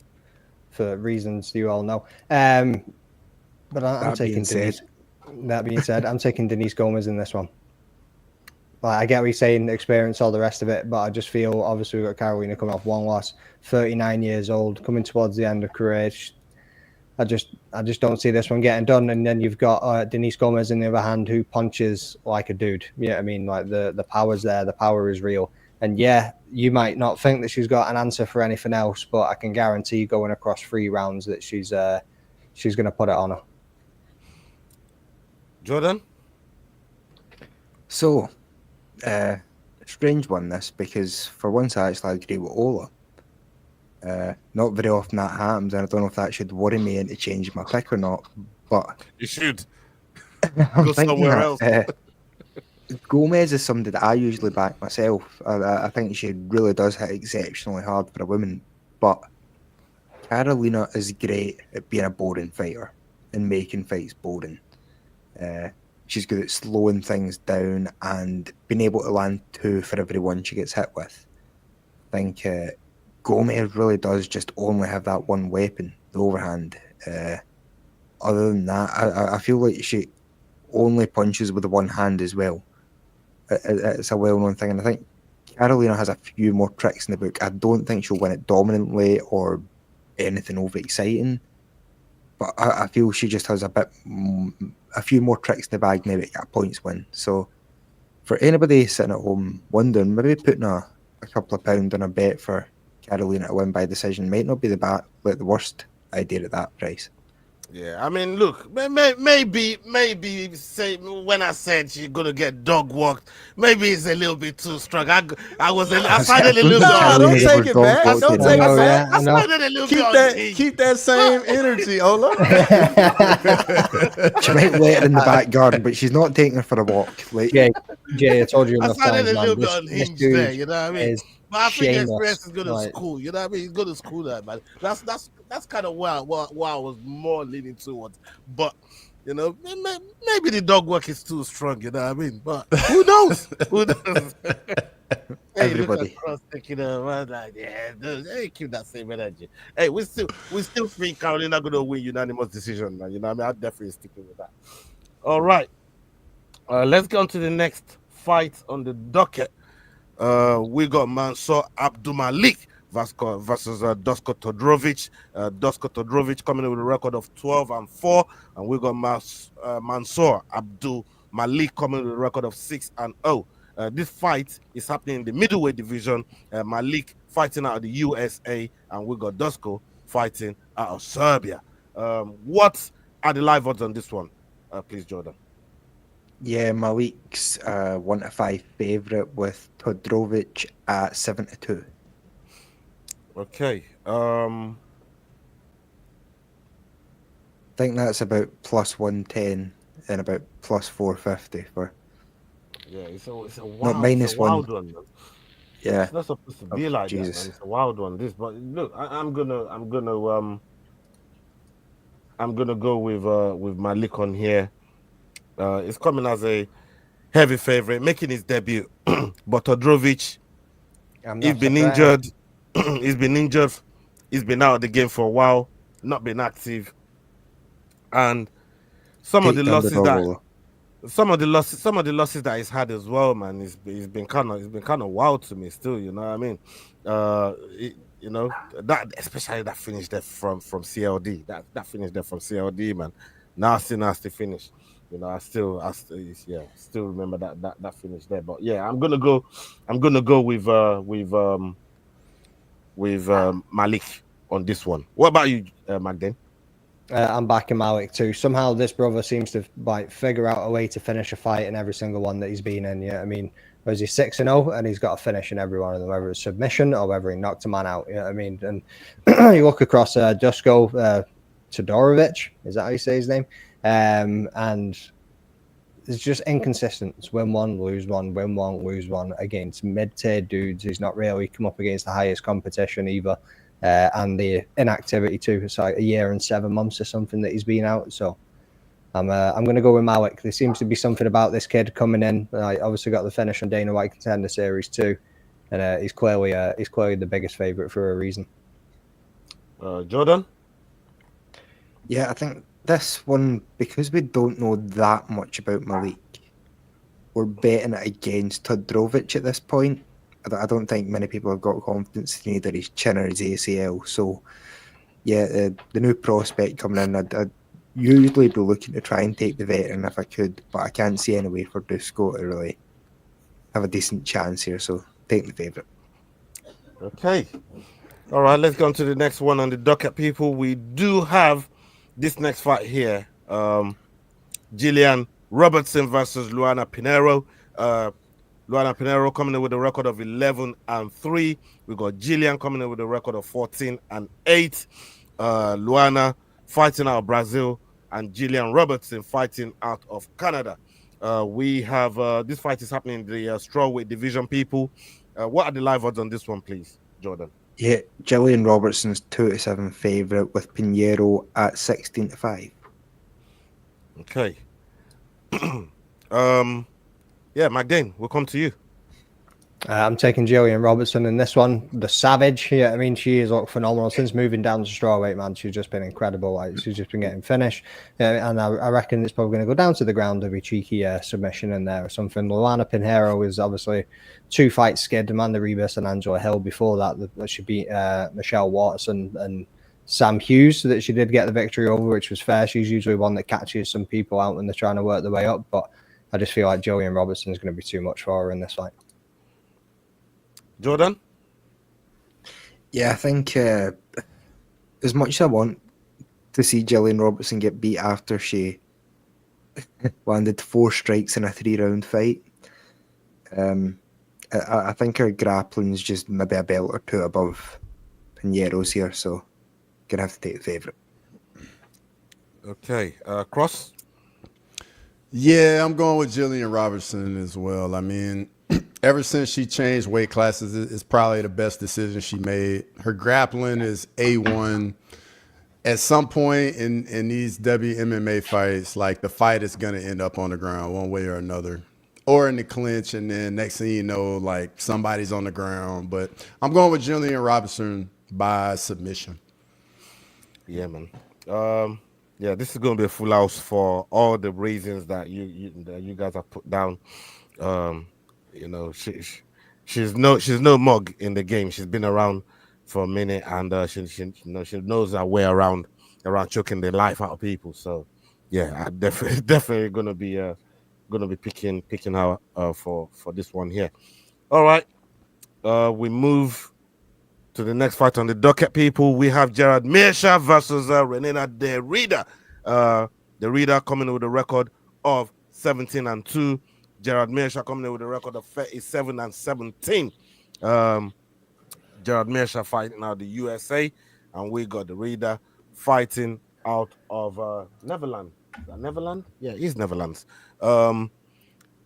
For reasons you all know. But I'm taking Denise. That being said, I'm taking Denise Gomez in this one. Like, I get what you're saying, experience, all the rest of it, but I just feel, obviously, we've got Carolina coming off one loss, 39 years old, coming towards the end of career. I just don't see this one getting done. And then you've got Denise Gomez on the other hand, who punches like a dude. Yeah, I mean, like the power's there, the power is real. And yeah, you might not think that she's got an answer for anything else, but I can guarantee going across 3 rounds that she's going to put it on her. Jordan? So, strange one this, because for once I actually agree with Ola. Not very often that happens, and I don't know if that should worry me into changing my pick or not, but You should. I'm Go thinking somewhere that, else. Gomez is somebody that I usually back myself. I think she really does hit exceptionally hard for a woman, but Carolina is great at being a boring fighter and making fights boring. She's good at slowing things down and being able to land 2 for every one she gets hit with. I think Gomez really does just only have that one weapon, the overhand. Other than that, I feel like she only punches with the one hand as well. It's a well-known thing, and I think Carolina has a few more tricks in the book. I don't think she'll win it dominantly or anything over-exciting, but I feel she just has a few more tricks in the bag, maybe to get a points win. So for anybody sitting at home wondering, maybe putting a couple of pounds on a bet for Carolina to win by decision might not be the worst idea at that price. Yeah, I mean, look, maybe say when I said she's gonna get dog walked, maybe it's a little bit too strong. I sounded a little bit. No, don't take it back. Don't take it back. I sounded a little bit. Keep that same energy, Ola. She might let her in the back garden, but she's not taking her for a walk. Like, Jay, I told you I enough sounded times, a little man. bit unhinged there, you know what I mean? But I think shameless. Express is going to Like, school, you know what I mean? He's going to school that, man. That's kind of where I was more leaning towards. But, you know, maybe the dog work is too strong, you know what I mean? But who knows? Who knows? Everybody. Hey, keep that same energy. Hey, we still think Carolina going to win unanimous decision, man. You know what I mean? I'm definitely sticking with that. All right. Let's go on to the next fight on the docket. We got Mansour Abdulmalik versus Dusko Todorovic. Dusko Todorovic coming in with a record of 12-4, and we got Mansour Abdulmalik coming with a record of 6-0. This fight is happening in the middleweight division. Malik fighting out of the USA, and we got Dusko fighting out of Serbia. What are the live odds on this one, please, Jordan? Yeah, Malik's 1-5 favourite with Todorovic at 7-2. Okay. I think that's about plus 110 and about plus 450 for. Yeah, it's a wild, not minus it's a wild one. one. Yeah, It's not supposed to be like Jesus. that, man. It's a wild one. This, but look, I'm gonna go with Malik on here. It's coming as a heavy favorite, making his debut. But Todorovic, he's been injured. He's been injured. He's been out of the game for a while, not been active, and some of the losses that he's had as well, man. He's been kind of wild to me still. You know what I mean? You know that, especially that finish there from CLD. That finish there from CLD, man. Nasty finish. You know, I still remember that finish there. But yeah, I'm gonna go with Malik on this one. What about you, Magden? I'm backing Malik too. Somehow this brother seems to figure out a way to finish a fight in every single one that he's been in. Yeah, I mean, was he 6-0 and he's got a finish in every one of them, whether it's submission or whether he knocked a man out. You know what I mean? And you look across Dusko Todorovic, is that how you say his name? And it's just inconsistent. It's win one, lose one, win one, lose one against mid-tier dudes. He's not really come up against the highest competition either. And the inactivity too. It's like 1 year and 7 months or something that he's been out. So I'm going to go with Malik. There seems to be something about this kid coming in. Obviously got the finish on Dana White Contender Series too, and he's clearly the biggest favorite for a reason. Jordan? Yeah, I think this one, because we don't know that much about Malik, we're betting it against Todorovic at this point. I don't think many people have got confidence in either his chin or his ACL. So, yeah, the new prospect coming in, I'd usually be looking to try and take the veteran if I could, but I can't see any way for Dusko to really have a decent chance here. So, taking the favourite. Okay. All right, let's go on to the next one on the docket, people. We do have this next fight here. Jillian Robertson versus Luana Pinheiro. Luana Pinheiro coming in with a record of 11-3. We got Jillian coming in with a record of 14-8. Luana fighting out of Brazil and Jillian Robertson fighting out of Canada. We have this fight is happening in the strawweight division, people. What are the live odds on this one, please, Jordan? Yeah, Jillian Robertson's 2-7 favourite with Pinheiro at 16-5. Okay. Yeah, Magdane, we'll come to you. I'm taking Jillian Robertson in this one. The Savage. Yeah, I mean, she is phenomenal since moving down to strawweight. Man, she's just been incredible. Like, she's just been getting finished, and I reckon it's probably going to go down to the ground of a cheeky submission in there or something. Luana Pinheiro is obviously 2 fights skid. Amanda Ribas and Angela Hill before that she beat Michelle Watson and Sam Hughes, so that she did get the victory over, which was fair. She's usually one that catches some people out when they're trying to work their way up, but I just feel like Jillian Robertson is going to be too much for her in this fight. Jordan? Yeah, I think as much as I want to see Jillian Robertson get beat after she landed 4 strikes in a 3-round fight, I think her grappling's just maybe a belt or 2 above Pinheiro's here, so gonna have to take the favourite. Okay, Cross? Yeah, I'm going with Jillian Robertson as well. I mean, ever since she changed weight classes, it's probably the best decision she made. Her grappling is A1. At some point in these WMMA fights, like, the fight is going to end up on the ground one way or another, or in the clinch, and then next thing you know, like, somebody's on the ground. But I'm going with Jillian Robertson by submission. Yeah, man. Yeah, this is going to be a full house for all the reasons that you guys have put down. You know, she's no mug in the game. She's been around for a minute, and she knows her way around choking the life out of people. So, yeah, I definitely gonna be picking her for this one here. All right, we move to the next fight on the docket, people. We have Gerard Meerschaert versus Renina Derrida. Derrida coming in with a record of 17-2. Gerard Meerschaert coming in with a record of 37-17. Gerard Meerschaert fighting out the USA, and we got Derrida fighting out of Netherlands. Is that Netherlands? Yeah, it's Netherlands.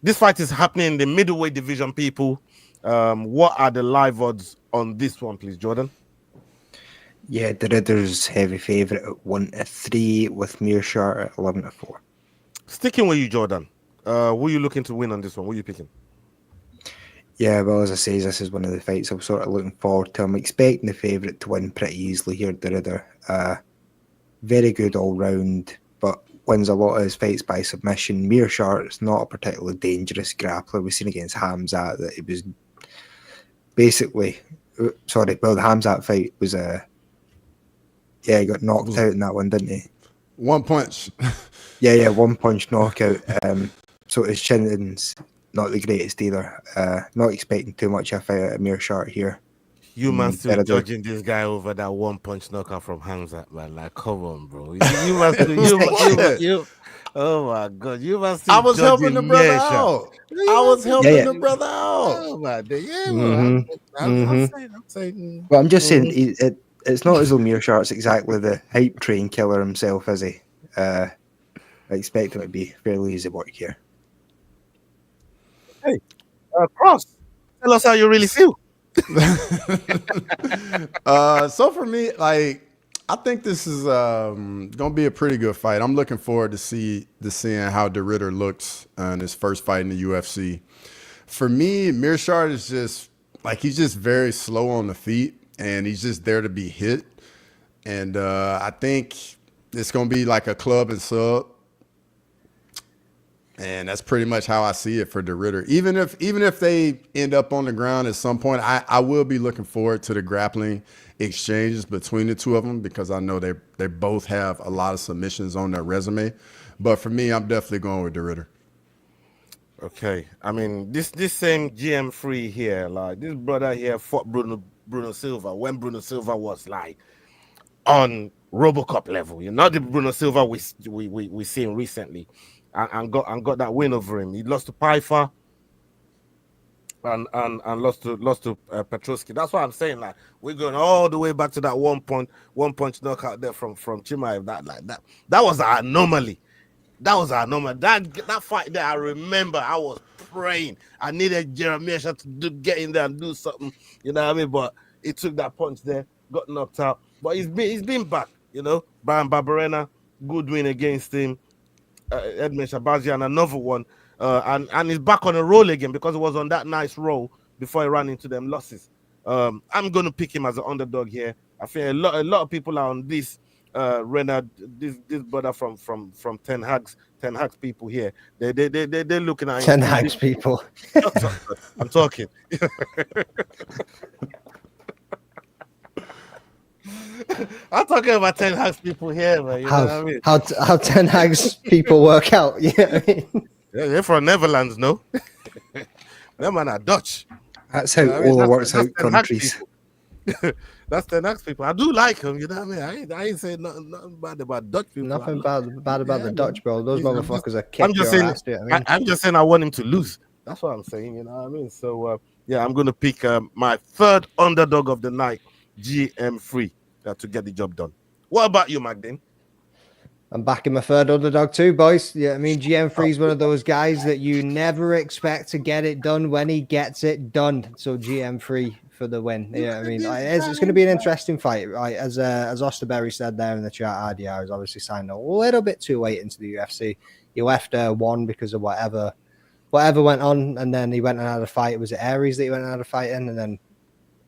This fight is happening in the middleweight division, people. What are the live odds on this one, please, Jordan? Yeah, Derrida's heavy favourite at 1-3 with Meerschaert at 11-4. Sticking with you, Jordan. Who are you looking to win on this one? Who are you picking? Yeah, well, as I say, this is one of the fights I'm sort of looking forward to. I'm expecting the favourite to win pretty easily here, Derrida. Very good all round, but wins a lot of his fights by submission. Meerschaert is not a particularly dangerous grappler. We've seen against Hamzat that it was basically... Sorry, well, the Hamzat fight was yeah, he got knocked out in that one, didn't he? One punch. Yeah, 1-punch knockout. So his chin-in's not the greatest either. Not expecting too much of a fight out of Meerschaert here. You must still judging this guy over that 1-punch knockout from Hamzat, man. Like, come on, bro. You must you oh my God, you must. I was helping the brother out. The brother out. Oh my God, yeah. I'm saying. Well, I'm just saying it's not as though Meerschaert's exactly the hype train killer himself, is he? I expect him to be fairly easy work here. Hey, Cross, tell us how you really feel. So for me, like, I think this is gonna be a pretty good fight. I'm looking forward to seeing how Derrida looks in his first fight in the UFC. For me, Meerschaert is just like, he's just very slow on the feet, and he's just there to be hit. And I think it's gonna be like a club and sub. And that's pretty much how I see it for Derrida. Even if they end up on the ground at some point, I will be looking forward to the grappling exchanges between the two of them, because I know they both have a lot of submissions on their resume. But for me, I'm definitely going with Derrida. Okay, I mean this same GM3 here, like this brother here fought Bruno Silva when Bruno Silva was like on RoboCop level. You know the Bruno Silva we seen recently, and got that win over him. He lost to Pfeiffer and lost to Petrosky. That's what I'm saying. Like we're going all the way back to that one punch knockout there from Chimaev. That was an anomaly. That was our number. That fight there, I remember I was praying. I needed Jeremiah to get in there and do something, you know what I mean? But he took that punch there, got knocked out. But he's been back, you know. Brian Barberena, good win against him. Edmund Shabazian, another one. And he's back on a roll again because he was on that nice roll before he ran into them losses. I'm going to pick him as an underdog here. I think a lot of people are on this. Renard, this brother from Ten Hag's people here. They're looking at Ten Hag's people. I'm talking. I'm talking about Ten Hag's people here, man. You know what I mean? How Ten Hag's people work out? You know what I mean? Yeah, they're from Netherlands, no? Them man are Dutch. That's how all works out countries. That's the next people. I do like them, you know what I mean? I ain't saying nothing bad about Dutch people. Nothing bad about the Dutch, bro. Those motherfuckers are kicking I'm just your saying, ass, you know what I mean? I'm just saying I want him to lose. That's what I'm saying, you know what I mean? So, yeah, I'm going to pick my third underdog of the night, GM3, to get the job done. What about you, Magdine? I'm backing my third underdog too, boys. Yeah, I mean, GM3 is one of those guys that you never expect to get it done when he gets it done. So GM3 for the win. Yeah, I mean, it's going to be an interesting fight, right? As Osterberry said there in the chat, RDR is obviously signed a little bit too late into the UFC. He left one because of whatever went on, and then he went and had a fight. Was it Aries that he went and had a fight in, and then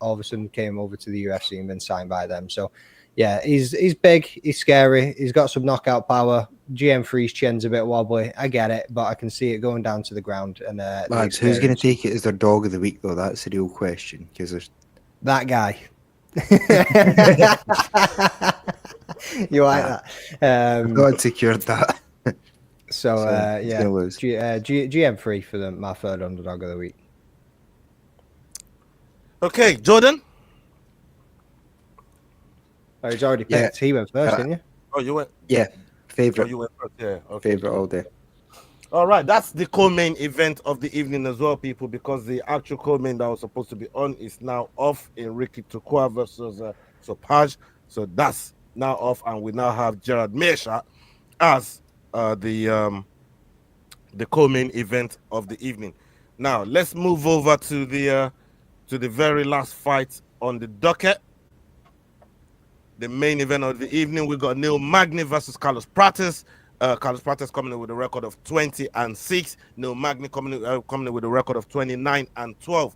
all of a sudden came over to the UFC and been signed by them. So yeah, he's big, he's scary, he's got some knockout power. GM3's chin's a bit wobbly. I get it, but I can see it going down to the ground. And lads, who's going to take it as their dog of the week, though? That's the real question. Because there's that guy. You like that? God secured that. So yeah, GM3 for my third underdog of the week. Okay, Jordan. Oh, he's already picked. He went first, didn't you? Oh, you went. Yeah, favorite. Oh, you went first. Yeah, okay. Favorite all day. All right, that's the co-main event of the evening as well, people, because the actual co-main that was supposed to be on is now off. Enrique Tukua versus Sopaj. So that's now off, and we now have Gerard Meerschaert as the co-main event of the evening. Now let's move over to the very last fight on the docket. The main event of the evening, we got Neil Magny versus Carlos Prates. Carlos Prates coming in with a record of 20-6. Neil Magny coming in with a record of 29-12.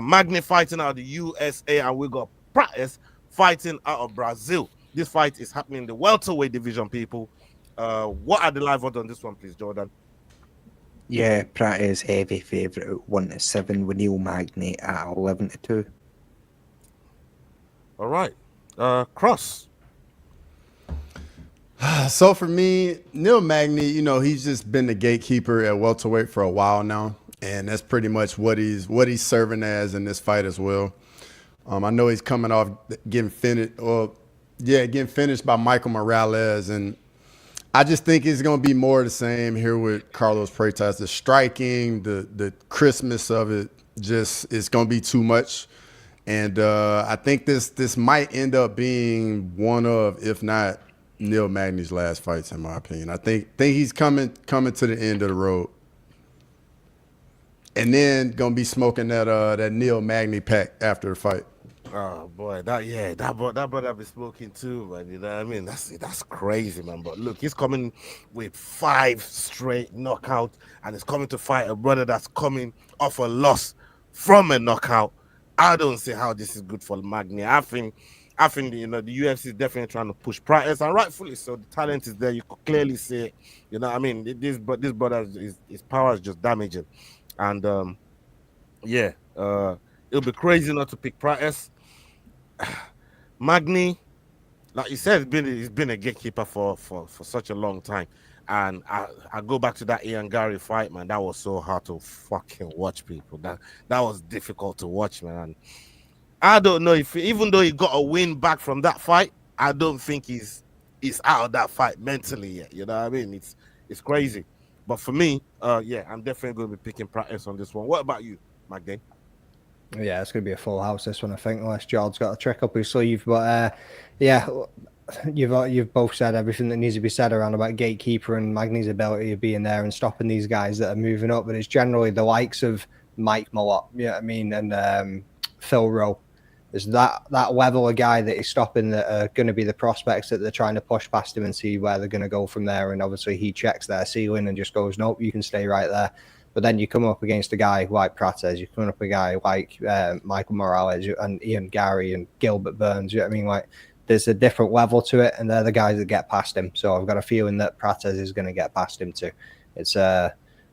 Magny fighting out of the USA, and we got Prates fighting out of Brazil. This fight is happening in the welterweight division, people. What are the live odds on this one, please, Jordan? Yeah, Prates heavy favourite at 1-7 with Neil Magny at 11-2. All right. Cross. So for me, Neil Magny, you know, he's just been the gatekeeper at welterweight for a while now, and that's pretty much what he's serving as in this fight as well. I know he's coming off getting finished by Michael Morales, and I just think it's going to be more of the same here with Carlos Prates. The striking, the crispness of it, just it's going to be too much. And I think this might end up being one of, if not Neil Magny's last fights, in my opinion. I think he's coming to the end of the road, and then gonna be smoking that Neil Magny pack after the fight. Oh boy, that brother be smoking too, man. You know what I mean? That's crazy, man. But look, he's coming with 5 straight knockouts, and he's coming to fight a brother that's coming off a loss from a knockout. I don't see how this is good for Magny. I think you know the UFC is definitely trying to push Prates, and rightfully so. The talent is there. You could clearly see it. You know what I mean? This brother his power is just damaging, and it'll be crazy not to pick Prates. Magny, like you said, he's been a gatekeeper for such a long time, And I go back to that Ian Gary fight, man. That was so hard to fucking watch, people. That was difficult to watch, man. And I don't know if, even though he got a win back from that fight, I don't think he's out of that fight mentally yet. You know what I mean? It's crazy. But for me, yeah, I'm definitely going to be picking Prates on this one. What about you, Magny? Yeah, it's going to be a full house, this one, I think, unless George's got a trick up his sleeve. But, yeah, you've both said everything that needs to be said around about Gatekeeper and Magny's ability of being there and stopping these guys that are moving up. But it's generally the likes of Mike Malott, you know what I mean, and Phil Rowe. There's that level of guy that he's stopping that are going to be the prospects that they're trying to push past him and see where they're going to go from there. And obviously he checks their ceiling and just goes, nope, you can stay right there. But then you come up against a guy like Prates, you come up a guy like Michael Morales and Ian Gary and Gilbert Burns. You know what I mean? Like, there's a different level to it, and they're the guys that get past him. So I've got a feeling that Prates is going to get past him too. It's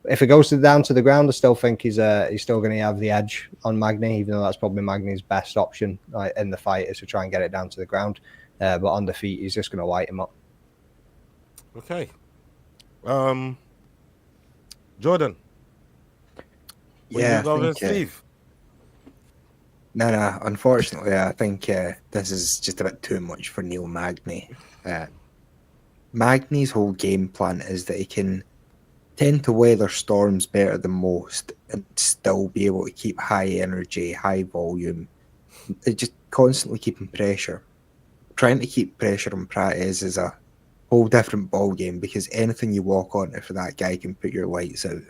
if it goes down to the ground, I still think he's still going to have the edge on Magny, even though that's probably Magny's best option in the fight is to try and get it down to the ground. But on the feet, he's just going to light him up. Okay. Jordan. Yeah, Steve. No. Unfortunately, I think this is just a bit too much for Neil Magny. Magny's whole game plan is that he can tend to weather storms better than most and still be able to keep high energy, high volume. They just constantly keeping pressure. Trying to keep pressure on Prates is a whole different ball game because anything you walk on for that guy can put your lights out. And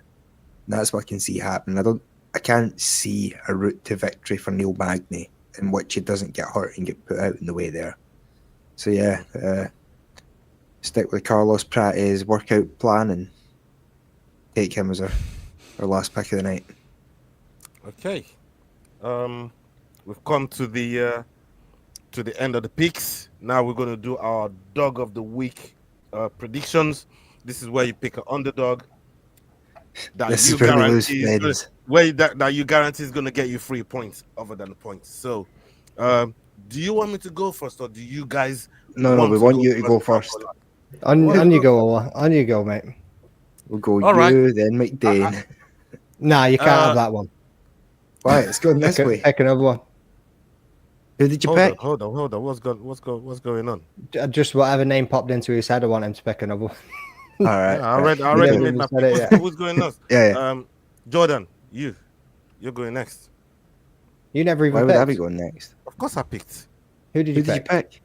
that's what I can see happening. I can't see a route to victory for Neil Magny in which he doesn't get hurt and get put out in the way there. So yeah, stick with Carlos Prates' workout plan and take him as our last pick of the night. Okay. We've come to the end of the picks. Now we're going to do our dog of the week predictions. This is where you pick an underdog that this you is where we lose that you guarantee is going to get you 3 points other than the points. So, do you want me to go first, or do you guys? No, we want you to go first. On you go, mate. We'll go All right. then McDane. Nah, you can't have that one. Why? It's going this way. Pick another one. Who did you pick? Hold on. What's going on? Just whatever name popped into his head, I want him to pick another one. All right. I already made my pick. Who's going next? Yeah. Jordan, you're going next. You never even Why picked. would I be going next? Of course I picked. Who did you pick?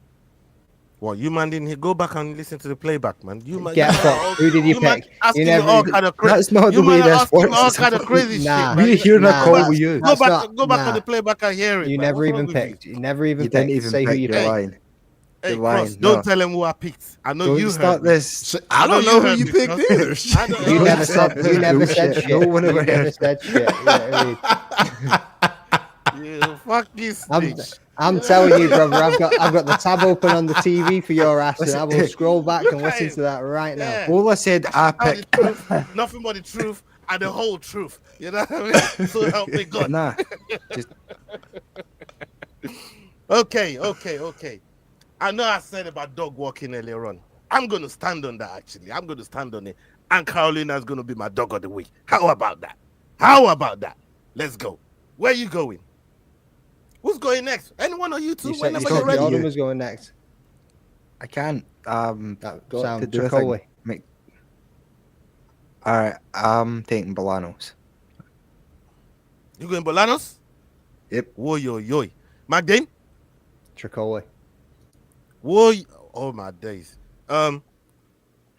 Well, you man didn't go back and listen to the playback, man. You man, Get fucked. Who did you pick? You never all even... kind of That's not the way this works. All kind of crazy Nah. shit. Man. We're here to call with you. Go back Nah. on the playback and hear it. You man. never What's even wrong with picked. You never even You picked. didn't even Say who pick you your picked. line. Hey, The Cross, line, don't no. tell him who I picked. I know Don't you start heard me. this. I don't know who you me, picked either. I don't You know. never said. You never said Bullshit. shit. No one You ever never heard. said shit. You know what I mean? You fuck this bitch. I'm telling you, brother. I've got the tab open on the TV for your ass, and I will scroll back and listen to that right now. Yeah. All I said, I Tell the picked. truth, nothing but the truth and the whole truth. You know what I mean? So help me God. Nah. Just Okay. I know I said about dog walking earlier on. I'm going to stand on that, actually. I'm going to stand on it. And Carolina is going to be my dog of the week. How about that? Let's go. Where are you going? Who's going next? Anyone on YouTube? You said Whenever you're ready. Jordan was going next. I can't. That got to sounds do a Tricoli. thing. All right. I'm taking Bolanos. You going Bolanos? Yep. Whoa, yo. Magdane? Tricoli. Whoa. Oh, my days.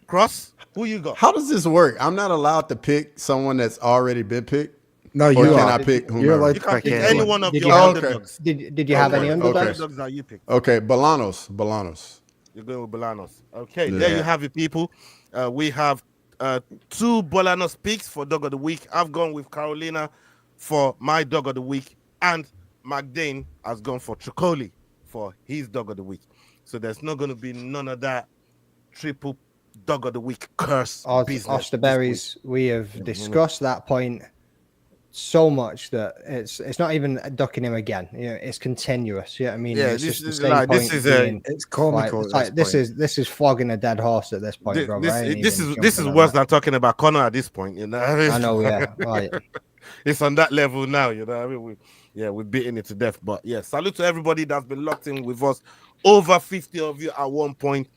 Cross? Who you got? How does this work? I'm not allowed to pick someone that's already been picked. No, Or you can are. I pick You're whomever? allowed You to can pick pick anyone. any one of Did your you have- underdogs. Did you have any Okay. underdogs? Underdogs that you picked. Okay, Bolanos. You're going with Bolanos. Okay, Yeah. there you have it, people. We have 2 Bolanos picks for dog of the week. I've gone with Carolina for my dog of the week, and Magdane has gone for Tricoli for his dog of the week. So there's not going to be none of that triple dog of the week curse business. Osterberries, we have discussed that point so much that it's not even ducking him again. You know, it's continuous. You know what I mean? Yeah, it's this just the is same like point being, It's comical. this is flogging a dead horse at this point, bro. This is worse than talking about Conor at this point. You know, I know, yeah, right. It's on that level now. You know, I mean, we're beating it to death. But yeah, salute to everybody that's been locked in with us. Over 50 of you at one point.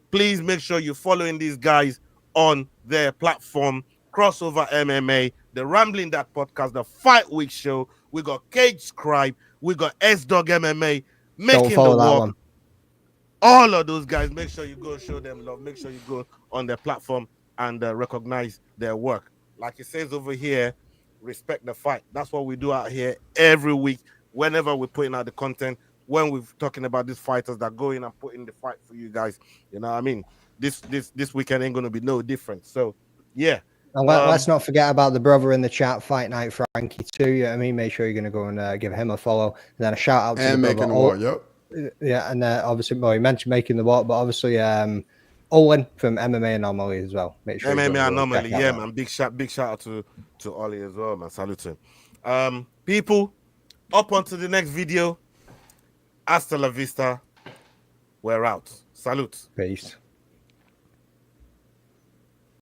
Please make sure you're following these guys on their platform. Crossover MMA, the Rambling That Podcast, the Fight Week Show. We got Cage Scribe. We got S-Dog MMA. Making the Walk. All of those guys, make sure you go show them love. Make sure you go on their platform and recognize their work. Like it says over here, respect the fight. That's what we do out here every week. Whenever we're putting out the content, when we're talking about these fighters that go in and put in the fight for you guys, you know what I mean? This weekend ain't going to be no different. So, yeah. And let's not forget about the brother in the chat, Fight Night Frankie too. You know what I mean? Make sure you're going to go and give him a follow. And then a shout out to and the making brother. the walk. Yep. Yeah, and obviously, well, you mentioned making the walk, but obviously, Owen from MMA Anomaly as well. Make sure MMA Anomaly, yeah, man. Big shout out to Ollie as well, man. Salute him. People, up onto the next video. Hasta la vista. We're out. Salute. Peace.